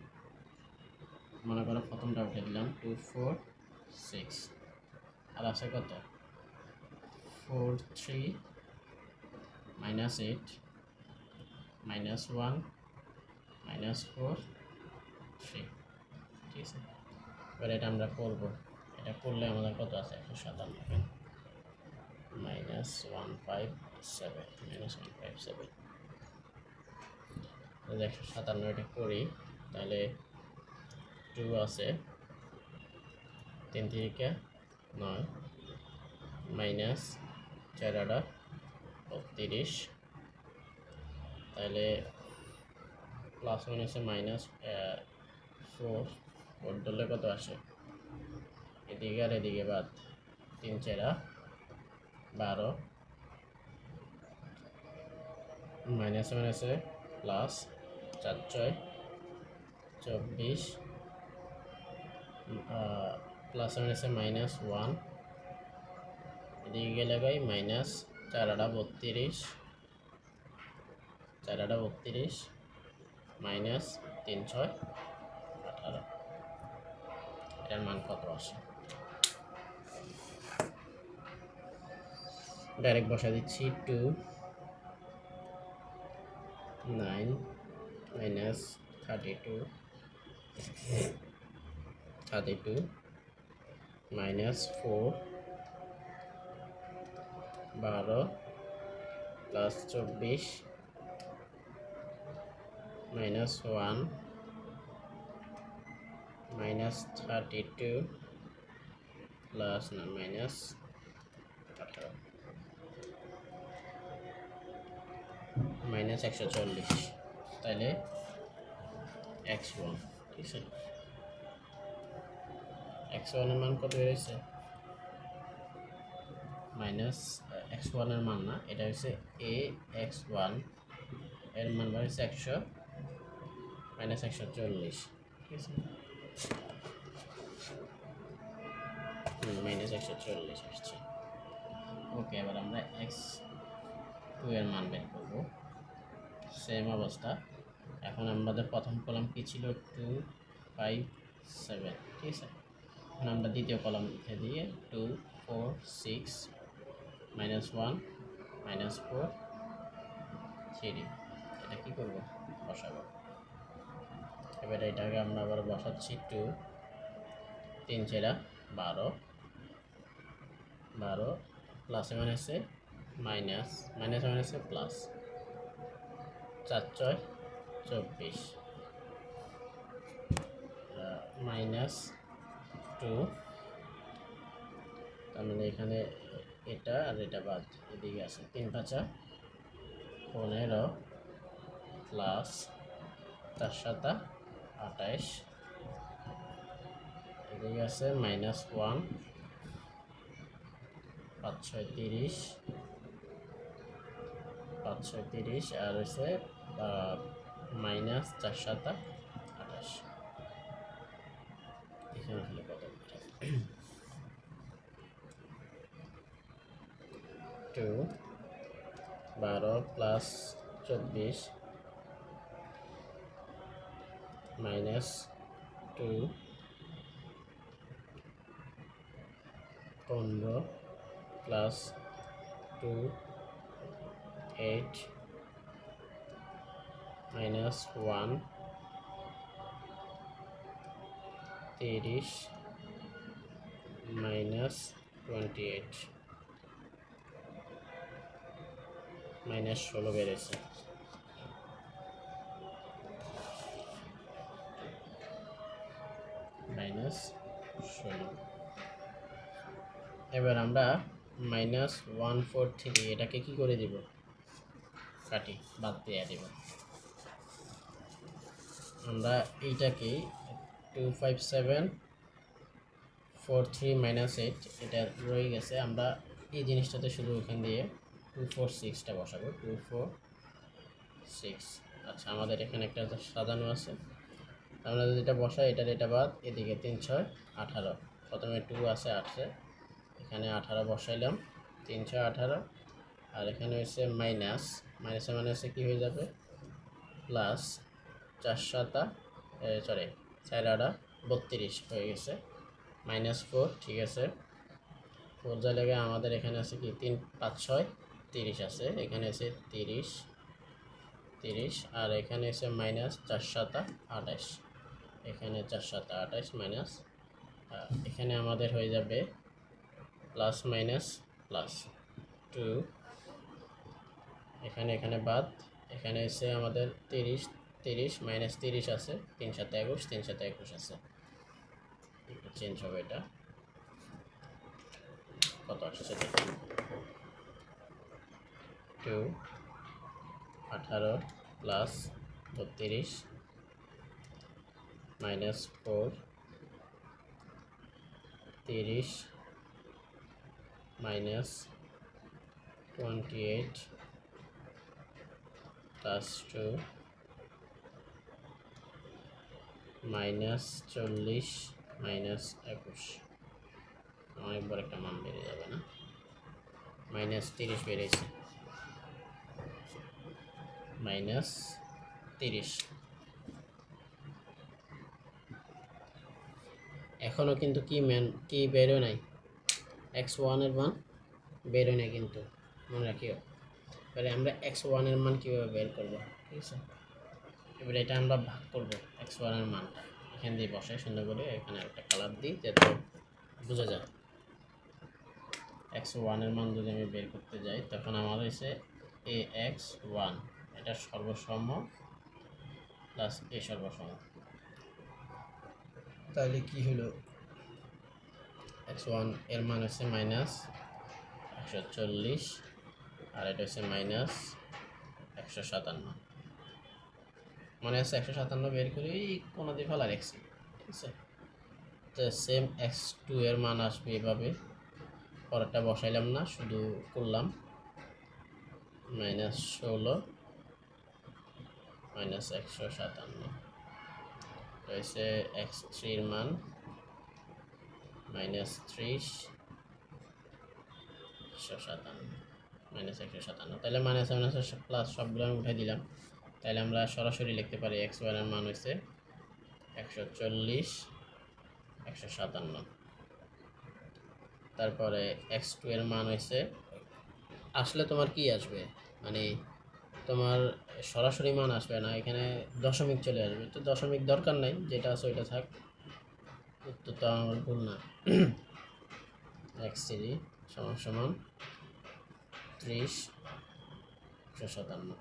[SPEAKER 1] মনে করো প্রথমটা উঠে দিলাম 246, আর আছে কত 43 -8 -1 -4 3, ঠিক আছে? এবার এটা আমরা করব, এটা করলে আমাদের কত আছে 157 -157 -157, যদি 157 এটা করি তাহলে 2 আছে 3 থেকে 9 মাইনাস 4 32, তাহলে প্লাস ওয়ান আছে -4, 4 ধরলে কত আসে, এদিকে আর এদিকে বাদ, 3 4 12, মাইনাস ওয়ান আছে প্লাস 4 6 24, প্লাস ওয়ান আছে -1, এদিকে গেলে গাই -4 32, 4 32 মাইনাস 3 6 18, এটার মান কত আসে? ডাইরেক্ট বসা দিচ্ছি 2 9 minus 32 minus 4 12 plus 24 minus 1 minus 32 plus minus 18 minus 140, তাহলে x1, ঠিক আছে? x1 এর মান কত বেরিয়েছে, মাইনাস x1 এর মান না, এটা হচ্ছে a x1 এর মান বেরিয়েছে 100 মাইনাস 140, ঠিক আছে? মাইনাস 140 আসছে। ওকে, এবার আমরা x2 এর মান বের করবো, সেম অবস্থা। এখন আমাদের প্রথম কলাম কি ছিল 2 5 7, ঠিক আছে? এখন আমরা দ্বিতীয় কলাম লিখে দিয়ে 2 4 6 -1 -4 3, এটা কি করব, বসাবো। এবার এটাকে আমরা আবার বসাচ্ছি 2 3 4 12 12 প্লাস মাইনাসে মাইনাস মাইনাস মাইনাসে প্লাস 4 6 24 মাইনাস 2, তার মানে এখানে এটা আর এটা বাদ, এদিকে আছে 3 5 15 প্লাস 4 7 28, এদিকে আছে -1 5 6 30 5 6 30, আর হচ্ছে -4 7 28, এখানে আসলে কত 2 12 plus 24 minus 2 15 plus 2 8 minus 1 30 minus 28, minus 16 বেড়েছে। মাইনাস 16, এবার আমরা -143 এটাকে কি করে দিব, কাটি, বাদ দিয়ে দিব। আমরা এইটাকে 25743 - 8 এটা রয়ে গেছে, আমরা এই জিনিসটাতে শুধু ওখান দিয়ে 246টা বসাবো, 246। আচ্ছা, আমাদের এখানে একটা সাজানো আছে, আমরা যদি এটা বসাই, এটার এটা বাদ, এদিকে 3 6 18, প্রথমে 2 আছে 8, এখানে 18 বসাইলাম, 3 6 18, আর এখানে হচ্ছে মাইনাসে মাইনাসে কি হয়ে যাবে, প্লাস 4 7 সরি 4 8 32 হয়ে গেছে, -4, ঠিক আছে। 4 যা লেগে আমাদের এখানে আছে কি 3 5 6 30 আছে, এখানে আছে 30, আর এখানে আছে -4 7 28, এখানে 4 7 28 মাইনাস, এখানে আমাদের হয়ে যাবে প্লাস মাইনাস প্লাস 2, এখানে বাদ, এখানে এসে আমাদের 30 -30 আছে, 3 7 21, 3 7 21 আছে, একটু চেঞ্জ হবে, এটা কত আসছে দেখুন, 2 18 প্লাস 32 -4 30 -28 প্লাস 2 -40 -21, অনেকবার একটা মান বেড়ে যাবে না, -30 বেড়েছে, -30। এখনও কিন্তু কি বেরোয় নাই, x1 এর মান বেরোয় নাই কিন্তু, মনে রাখিও। এবারে আমরা x1 এর মান কীভাবে বের করবো, ঠিক আছে। এবারে এটা আমরা ভাগ করবো, x1 এর মানটা এখান দিয়ে বসাই সুন্দর করে, এখানে একটা কালার দিই যাতে বোঝা যায়। x1 এর মান যদি আমি বের করতে যাই, তখন আমার হয়েছে ax1, এটা সর্বসম প্লাস এ সর্বসম, তাহলে কি হলো, x1 এর মান হচ্ছে -140, আর এটা হচ্ছে -157, মানে হচ্ছে 157 বের করে কোনো দিয়ে ফেলা রাখছি, ঠিক আছে। তো সেম x2 এর মান আসবে এভাবে, পরেরটা বসাইলাম না, শুধু করলাম -16 -157, হয়েছে x3 এর মান -30 -157, তাহলে -157 প্লাস সবগুলো আমি উঠে দিলাম, তাহলে আমরা সরাসরি লিখতে পারি x1 এর মান হয়েছে 140 157, তারপরে x2 এর মান হয়েছে, আসলে তোমার কি আসবে, মানে তোমার সরাসরি মান আসবে না, এখানে দশমিক চলে আসবে, তো দশমিক দরকার নাই, যেটা আছে ওইটা থাক, উত্তর তো আমার ভুল না। x3 সমান 30 157,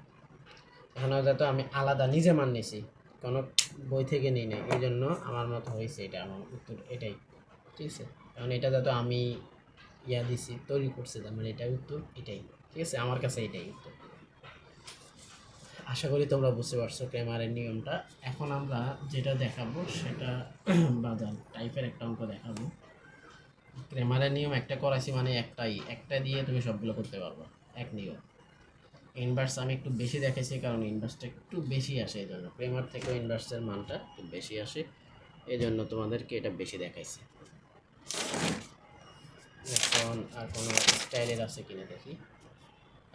[SPEAKER 1] এখানে যেহেতু আমি আলাদা নিজে মান নিয়েছি, কোনো বই থেকে নিই নাই, এই জন্য আমার মতো হয়েছে, এটা আমার উত্তর এটাই, ঠিক আছে। কারণ এটা যেহেতু আমি দিছি, তৈরি করছি, তার মানে এটা উত্তর এটাই, ঠিক আছে, আমার কাছে এটাই উত্তর। আশা করি তোমরা বুঝতে পারছো ক্রেমারের নিয়মটা। এখন আমরা যেটা দেখাবো সেটা বাজার টাইপের একটা অঙ্ক দেখাবো। ক্রেমারের নিয়ম একটা করাইছি মানে একটা দিয়ে তুমি সবগুলো করতে পারবে, এক নিয়ম। ইনভার্স আমি একটু বেশি দেখাইছি, কারণ ইনভার্সটা একটু বেশি আসে, এই জন্য ক্রেমার থেকেও ইনভার্সের মানটা একটু বেশি আসে, এই জন্য তোমাদেরকে এটা বেশি দেখাইছি। এখন আর কোনো স্টাইলের আছে কিনা দেখি।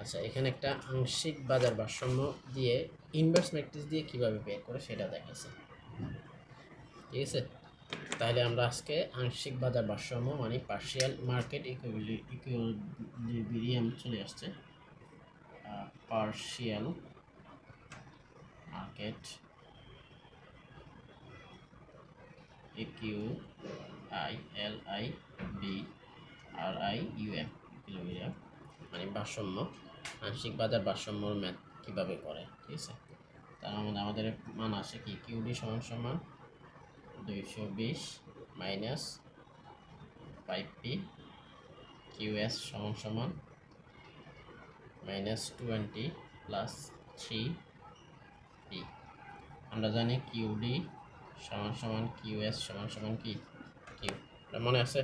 [SPEAKER 1] আচ্ছা, এখানে একটা আংশিক বাজার ভারসাম্য দিয়ে ইনভার্স ম্যাট্রিক্স দিয়ে কীভাবে বের করে সেটা দেখাইছে, ঠিক আছে। তাহলে আমরা আজকে আংশিক বাজার ভারসাম্য মানে পার্শিয়াল মার্কেট ইকুইলিব্রিয়াম চলে আসছে, পার্শিয়াল মার্কেট ইকুইলিব্রিয়াম মানে ভারসাম্য, আংশিক বাজার ভারসাম্যর ম্যাথ কীভাবে করে, ঠিক আছে। তার মধ্যে আমাদের মান আসে কি, কিউডি সমান 220 - 5p কিউএস সমান সমান -20 প্লাস 3p। আমরা জানি কিউডি সমান সমান কিউএস সমান সমান কি কিউ, মনে আছে?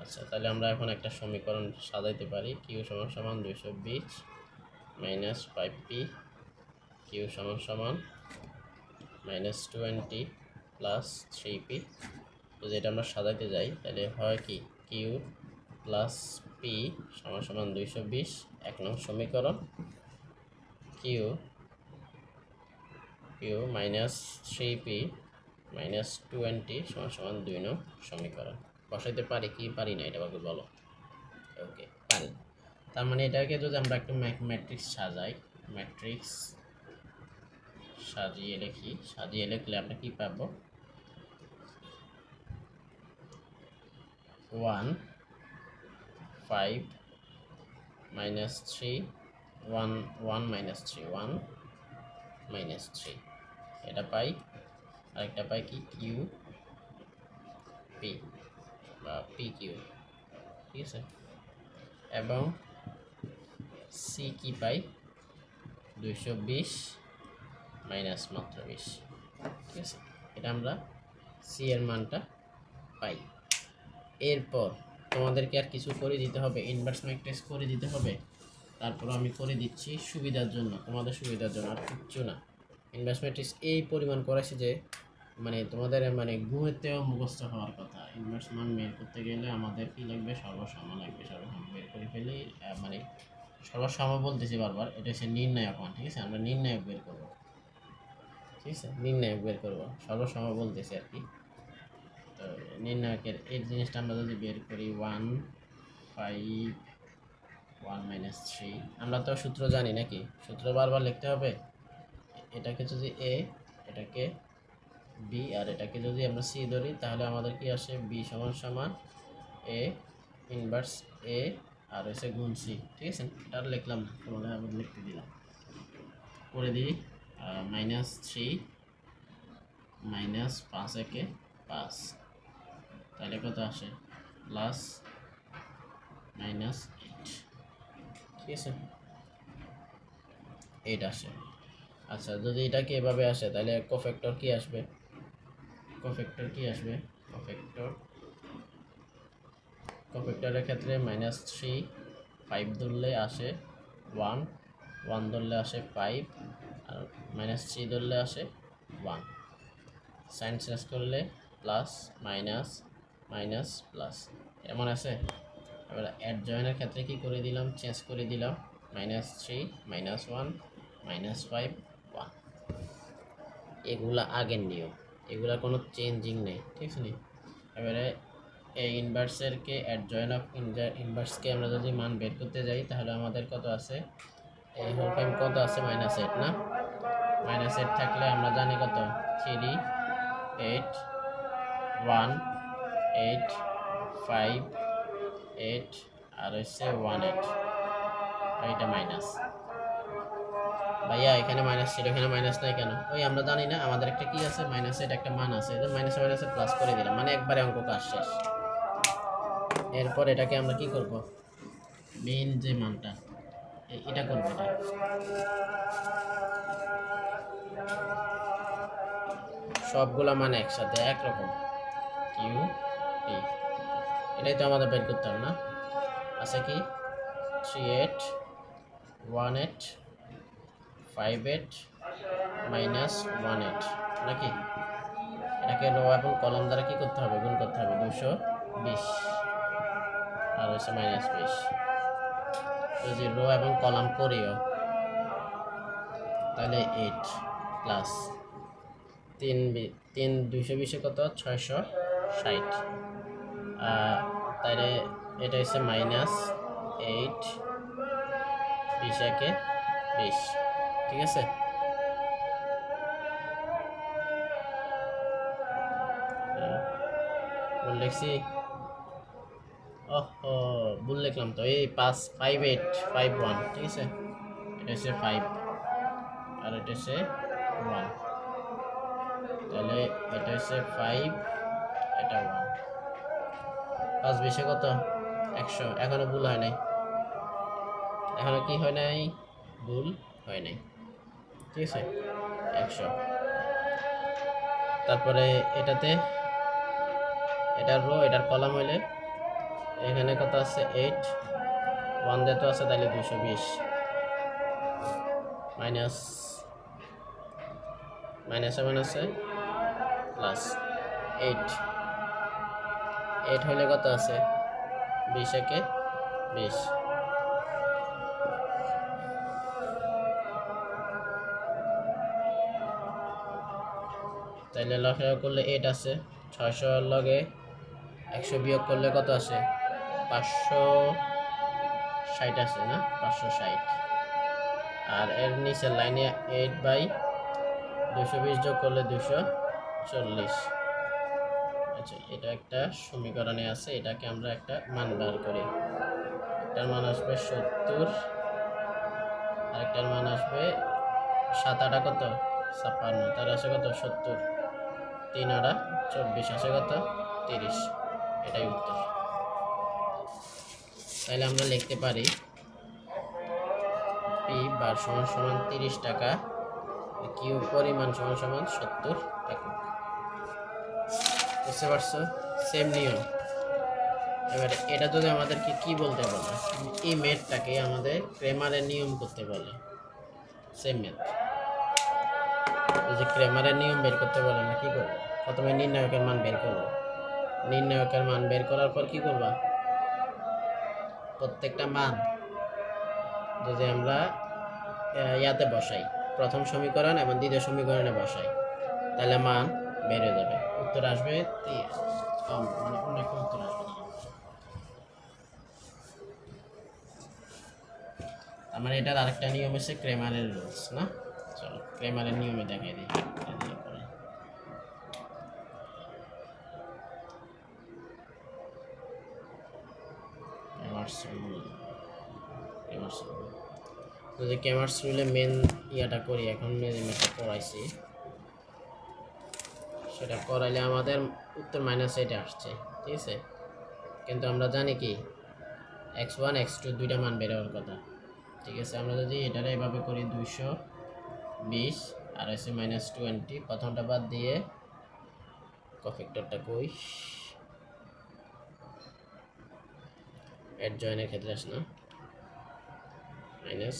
[SPEAKER 1] আচ্ছা, তাহলে আমরা এখন একটা সমীকরণ সাজাইতে পারি। কিউ সমান সমান 220 মাইনাস 5p, কিউ সমান সমান -20 প্লাস 3p। যদি এটা আমরা সাজাইতে যাই তাহলে হয় কি, কিউ প্লাস পি সমান সমান 220 এক নং সমীকরণ, Q Q minus 3p minus 20 সমান সমান 2 নং সমীকরণ। বসাইতে পারি কি পারি না, এটা আমাকে বলো। ওকে, পারি। তার মানে এটাকে যদি আমরা একটু ম্যাট্রিক্স সাজাই, ম্যাট্রিক্স সাজিয়ে লিখি, সাজিয়ে লিখলে আমরা কি পাবো, 1 5 মাইনাস 3 1 1 মাইনাস 3 1 মাইনাস 3 এটা পাই। আরেকটা পাই কি, কিউ পি বা পি কিউ, ঠিক আছে। এবং সি কি পাই, 220 মাইনাস মাত্র 20, ঠিক আছে। এটা আমরা সি এর মানটা পাই। এরপর তোমাদেরকে আর কিছু করে দিতে হবে, ইনভার্স ম্যাট্রিক্স করে দিতে হবে। তারপর আমি করে দিচ্ছি সুবিধার জন্য, তোমাদের সুবিধার জন্য, আর কিচ্ছু না। ইনভার্স ম্যাট্রিক্স এই পরিমাণ করেছে যে মানে তোমাদের মানে ঘুমেতেও মুখস্থ হওয়ার কথা। ইনভার্স মান বের করতে গেলে আমাদের কি লাগবে, সর্বসম লাগবে। সর্বসম বের করে ফেলে মানে সর্বসম বলতেছি বারবার, এটা হচ্ছে নির্ণায়ক মান, ঠিক আছে। আমরা নির্ণায়ক বের করবো, ঠিক আছে, নির্ণায়ক বের করবো, সর্বসম বলতেছি আর কি। তো নির্ণায়কের এই জিনিসটা আমরা যদি বের করি, 1 5 1 মাইনাস 3, আমরা তো সূত্র জানি নাকি, সূত্র বারবার লিখতে হবে। এটাকে যদি এ, এটাকে বি, আর এটাকে যদি আমরা সি ধরি, তাহলে আমাদের কি আসে, বি সমান সমান এ ইনভার্স এ আর এসে গুণ সি, ঠিক আছে। এটা আর লিখলাম না, তোমাদের আবার লিখতে দিলাম। করে দিই, -3 মাইনাস 5 একে 5, তাহলে কত আসে, প্লাস -8, ঠিক আছে, 8 আসে। আচ্ছা, যদি এটাকে এভাবে আসে তাহলে কোফ্যাক্টর কি আসবে, কোফ্যাক্টর কি আসবে, কোফ্যাক্টরের ক্ষেত্রে -3 5 ধরলে আসে 1, 1 ধরলে আসে 5, আর -3 ধরলে আসে 1। সাইন চেঞ্জ করলে প্লাস মাইনাস মাইনাস প্লাস, এমন আছে। এবার অ্যাড জয়েনের ক্ষেত্রে কি করে দিলাম, চেঞ্জ করে দিলাম, -3 -1 -5 1। এগুলা আগের নিয়ম, এগুলা কোনো চেঞ্জিং নেই, ঠিক আছে নি। এবারে এই ইনভার্সেরকে অ্যাড জয়েন অফ ইনভার্সকে আমরা যদি মান বের করতে যাই, তাহলে আমাদের কত আছে, এই হোল টাইম কত আছে, -8 না। -8 থাকলে আমরা জানি কত, 3 8 1 8 5 8 আর হচ্ছে 1 8, এটা মাইনাস। ভাইয়া এখানে মাইনাস ছিল, এখানে মাইনাস নাই কেন, ওই আমরা জানি না আমাদের একটা কি আছে, মাইনাসের একটা মান আছে, মাইনাসে মাইনাসে প্লাস করে দিলাম, মানে একবারে অঙ্ক কাজ শেষ। এরপর এটাকে আমরা কি করব, মেইন যে মানটা এটা করব, এটা সবগুলা মান একসাথে একরকম, কিউ পি, এটাই তো আমাদের বের করতে হবে না। আছে কি, 3 8 1 8 5 8 মাইনাস 1 8 নাকি। এটাকে রো এবং কলাম দ্বারা কি করতে হবে, গুণ করতে হবে, 220 আর হচ্ছে -20। যদি রো এবং কলাম করিও তাহলে 8 প্লাস 3 220 কত, 660, তাহলে এটা হচ্ছে -8 20 একে 20, ঠিক আছে। ভুল লিখছি, ওহো ভুল লিখলাম তো, এই 5 5 8 5 1, ঠিক আছে। এটা হচ্ছে 5 আর এটা হচ্ছে 1, তাহলে এটা হচ্ছে 5, এটা 1, 5 20 কত 100 এখনো ভুল হয় নাই, এখনো কি হয় নাই, ভুল হয় নাই, ঠিক আছে 100। তারপরে এটাতে এটার রো এটার কলাম হইলে এখানে কত আছে 8, 1 দিয়ে তো আছে তাহলে 220 মাইনাস মাইনাস 7 আছে প্লাস 8, 8 হইলে কত আছে 20 একে 20, তাইলে লসাগু করলে 8 আছে, 600 এর লগে 100 বিয়োগ করলে কত আসে 560 আছে না, 560। আর এর নিচের লাইনে 8/220 যোগ করলে 240। আচ্ছা এটা একটা সমীকরণে আছে, এটাকে আমরা একটা মান বার করি। একটার মান আসবে 70, আরেকটার মান আসবে 7 8 কত 56, তার আছে কত 70, 3 8 24 আছে কত 30, এটাই উত্তর। তাহলে আমরা লিখতে পারি পি বার সমান সমান 30 টাকা, কিউ পরিমাণ সমান সমান 70 একক। বুঝতে পারছো? সেম নিয়ম। এবারে এটা যদি আমাদেরকে কি বলতে বলে, এই মেথটাকে আমাদের ক্রেমারের নিয়ম করতে বলে। সেম মেথ, যদি ক্রেমারের নিয়ম বের করতে বলে না কি করবো, প্রথমে নির্ণায়কের মান বের করবো। নির্ণায়কের মান বের করার পর কি করবা, প্রত্যেকটা মান যদি আমরা ইয়াতে বসাই, প্রথম সমীকরণ এবং দ্বিতীয় সমীকরণে বসাই, তাহলে মান বের হয়ে যাবে, উত্তর আসবে কম, মানে অন্য একটা উত্তর আসবে। তার মানে এটার আরেকটা নিয়ম হচ্ছে ক্রেমারের রুলস না। চলো ক্রেমারের নিয়মে দেখিয়ে দিই। যদি ক্যামার্স রুলে মেন ইয়াটা করি, এখন মেজারমেন্টটা করাইছি, সেটা করাইলে আমাদের উত্তর -8 আসছে, ঠিক আছে। কিন্তু আমরা জানি কি x1 x2 দুইটা মান বের হওয়ার কথা, ঠিক আছে। আমরা যদি এটারে এভাবে করি 220 আর হচ্ছে -20, প্রথমটা বাদ দিয়ে কফেক্টরটা কই, এড জয়েনের ক্ষেত্রে আসে না, মাইনাস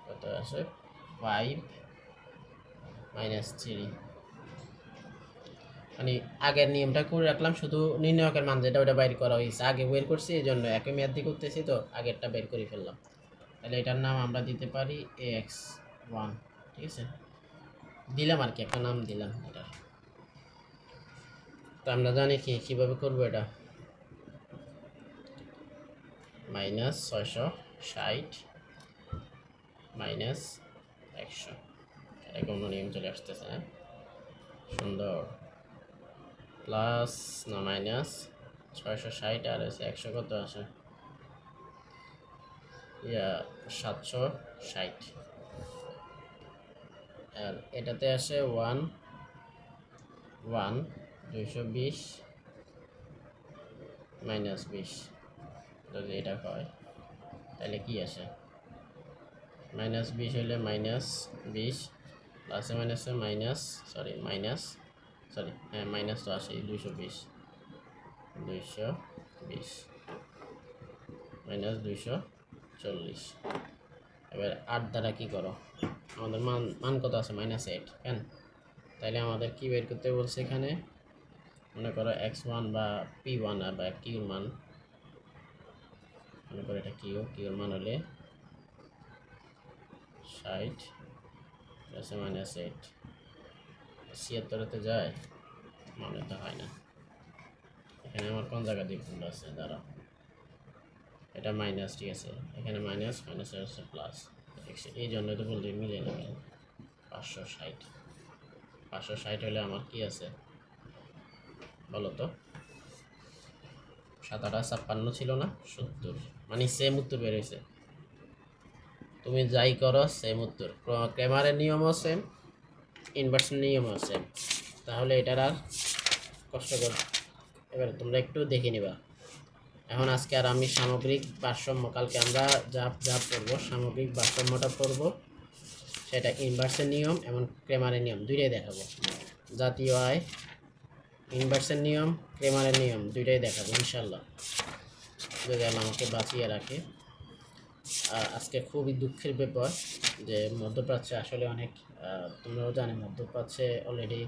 [SPEAKER 1] কত আছে 5 -3, মানে আগের নিয়মটা করে রাখলাম, শুধু নির্ণায়কের মান যেটা ওটা বাইর করা হয়েছে, আগে বের করছি, এই জন্য একই মেয়াদ দিয়ে করতেছি, তো আগেরটা বের করে ফেললাম। তাহলে এটার নাম আমরা দিতে পারি ax1, ঠিক আছে, দিলাম আর কি, একটা নাম দিলাম এটার। তো আমরা জানি কি কিভাবে করবো এটা, -660 -100, এরকম নিয়ম চলে আসতেছে, হ্যাঁ সুন্দর। প্লাস না মাইনাস 660 আর হচ্ছে 100 কত আসে 760, আর এটাতে আসে 1 1 220 -20, যদি এটা হয় তাহলে কি আসে -20 হলে -20 প্লাসে মাইনাসে মাইনাস, হ্যাঁ মাইনাস তো আসে 220 -240। এবার 8 দ্বারা কি করো, আমাদের মান কত আছে -8, কেন, তাইলে আমাদের কি বের করতে বলছে এখানে, মনে করো x1 বা p1 বা কিউর মান, মনে করো এটা কিউর মান হলে 60 প্লাসে -8, 76 যায়, মনে তো হয় না, এখানে আমার কোন জায়গা দিয়ে ভুল আছে, দাঁড়াও, এটা মাইনাস, ঠিক আছে, এখানে মাইনাস হচ্ছে প্লাস, এই জন্য তো বলতে মিলে না, 560 হলে আমার কি আছে বলো তো, 7 8 56 ছিল না 70, মানে সেম উত্তর বের হয়েছে। তুমি যাই করো সেম উত্তর, ক্রেমারের নিয়মও সেম, ইনভার্স নিয়ম আছে, তাহলে এটার আর কষ্ট কর। এবার তোমরা একটু দেখে নিবা। এখন আজকে আর আমি সামগ্রিক ভারসাম্য, কালকে আমরা যা যা পড়বো সামগ্রিক ভারসাম্যটা পড়বো, সেটা ইনভার্সের নিয়ম এবং ক্রেমারের নিয়ম দুইটাই দেখাবো। জাতীয় আয়, ইনভার্সের নিয়ম, ক্রেমারের নিয়ম দুইটাই দেখাবো ইনশাল্লাহ, যদি আল্লাহ আমাকে বাঁচিয়ে রাখে। আজকে খুবই দুঃখের ব্যাপার যে মধ্যপ্রাচ্যে আসলে অনেক, তোমরাও জানো মধ্যপ্রাচ্যে অলরেডি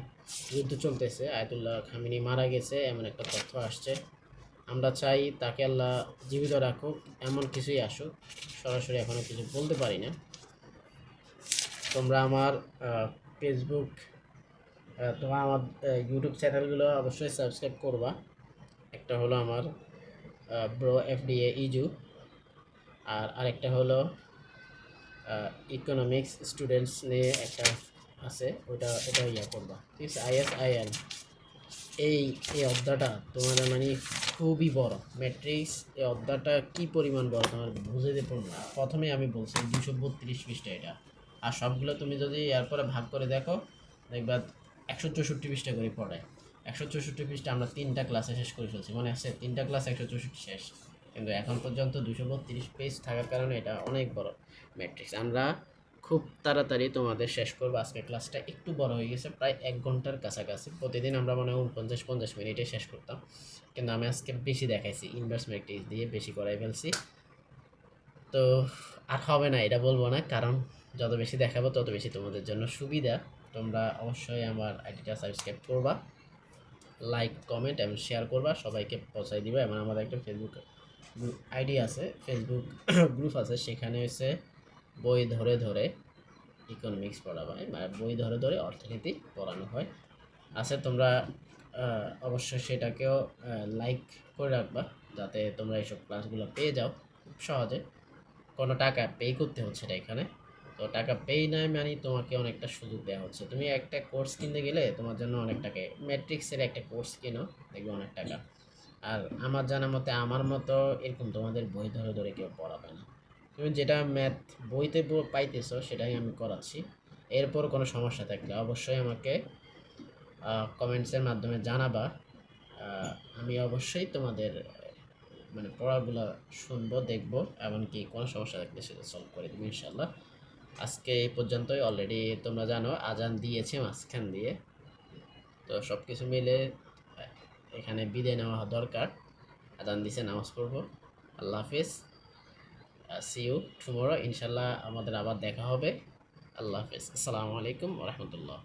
[SPEAKER 1] যুদ্ধ চলতেছে, আয়াতুল্লাহ খামিনি মারা গেছে এমন একটা তথ্য আসছে। আমরা চাই তাকে আল্লাহ জীবিত রাখুক, এমন কিছুই আসুক, সরাসরি এখনও কিছু বলতে পারি না। তোমরা আমার ফেসবুক, তোমরা আমার ইউটিউব চ্যানেলগুলো অবশ্যই সাবস্ক্রাইব করবা। একটা হলো আমার ব্রো এফডিএ ইজু, আর আরেকটা হলো ইকোনমিক্স স্টুডেন্টস নিয়ে একটা আছে, ওটা ইয়া করবা, ঠিক আছে। ISIL এই এই অধ্যায়টা তোমাদের মানে খুবই বড়, ম্যাট্রিক্স এই অধ্যায়টা কী পরিমাণ বড় তোমার বুঝাইতে পারবো না। প্রথমে আমি বলছি 232 পৃষ্ঠা এটা, আর সবগুলো তুমি যদি এরপরে ভাগ করে দেখো দেখবা 164 পৃষ্ঠা করে পড়ে। 164 পৃষ্ঠা আমরা 3টা ক্লাসে শেষ করে ফেলছি, মনে আছে? 3টা ক্লাস 164 শেষ, কিন্তু এখন পর্যন্ত 232 পেজ থাকার কারণে এটা অনেক বড় ম্যাট্রিক্স। আমরা খুব তাড়াতাড়ি তোমাদের শেষ করবো। আজকে ক্লাসটা একটু বড় হয়ে গেছে, প্রায় 1 ঘন্টার কাছাকাছি। প্রতিদিন আমরা মনে হয় 49-50 মিনিটে শেষ করতাম, কিন্তু আমি আজকে বেশি দেখাইছি, ইনভার্স ম্যাট্রিক্স দিয়ে বেশি করাই ফেলছি। তো আর হবে না এটা বলবো না, কারণ যত বেশি দেখাবো তত বেশি তোমাদের জন্য সুবিধা। তোমরা অবশ্যই আমার আইডিটা সাবস্ক্রাইব করবা, লাইক কমেন্ট এবং শেয়ার করবা, সবাইকে পৌঁছাই দিবা। এবং আমাদের একটা ফেসবুক আইডি আছে, ফেসবুক গ্রুপ আছে, সেখানে হচ্ছে বই ধরে ধরে ইকোনমিক্স পড়া হয়, মানে বই ধরে ধরে অর্থনীতি পড়ানো হয় আছে। তোমরা অবশ্যই সেটাকেও লাইক করে রাখবা, যাতে তোমরা এইসব ক্লাসগুলো পেয়ে যাও খুব সহজে। কোনো টাকা পে করতে হচ্ছে না এখানে, তো টাকা পেই নাই মানে তোমাকে অনেকটা সুযোগ দেওয়া হচ্ছে। তুমি একটা কোর্স কিনতে গেলে তোমার জন্য অনেক টাকা, ম্যাট্রিক্সের একটা কোর্স কিনো দেখবে অনেক টাকা। আর আমার জানা মতে আমার মতো এরকম তোমাদের বই ধরে ধরে কেউ পড়াবে না। তুমি যেটা ম্যাথ বইতে পাইতেছো সেটাই আমি করাচ্ছি। এরপর কোনো সমস্যা থাকলে অবশ্যই আমাকে কমেন্টসের মাধ্যমে জানাবা। আমি অবশ্যই তোমাদের মানে পড়াগুলো শুনবো, দেখবো, এমনকি কোনো সমস্যা থাকলে সেটা সলভ করে দেবো ইনশাল্লাহ। আজকে এই পর্যন্তই। অলরেডি তোমরা জানো আজান দিয়েছে মাঝখান দিয়ে, তো সব কিছু মিলে এখানে বিদায় নেওয়া দরকার। আজান দিছে, নামাজ পড়বো। আল্লাহ হাফিজ, সি ইউ টুমোরো ইনশাল্লাহ, আমাদের আবার দেখা হবে। আল্লাহ হাফিজ, আসসালামু আলাইকুম ওয়া রাহমাতুল্লাহ।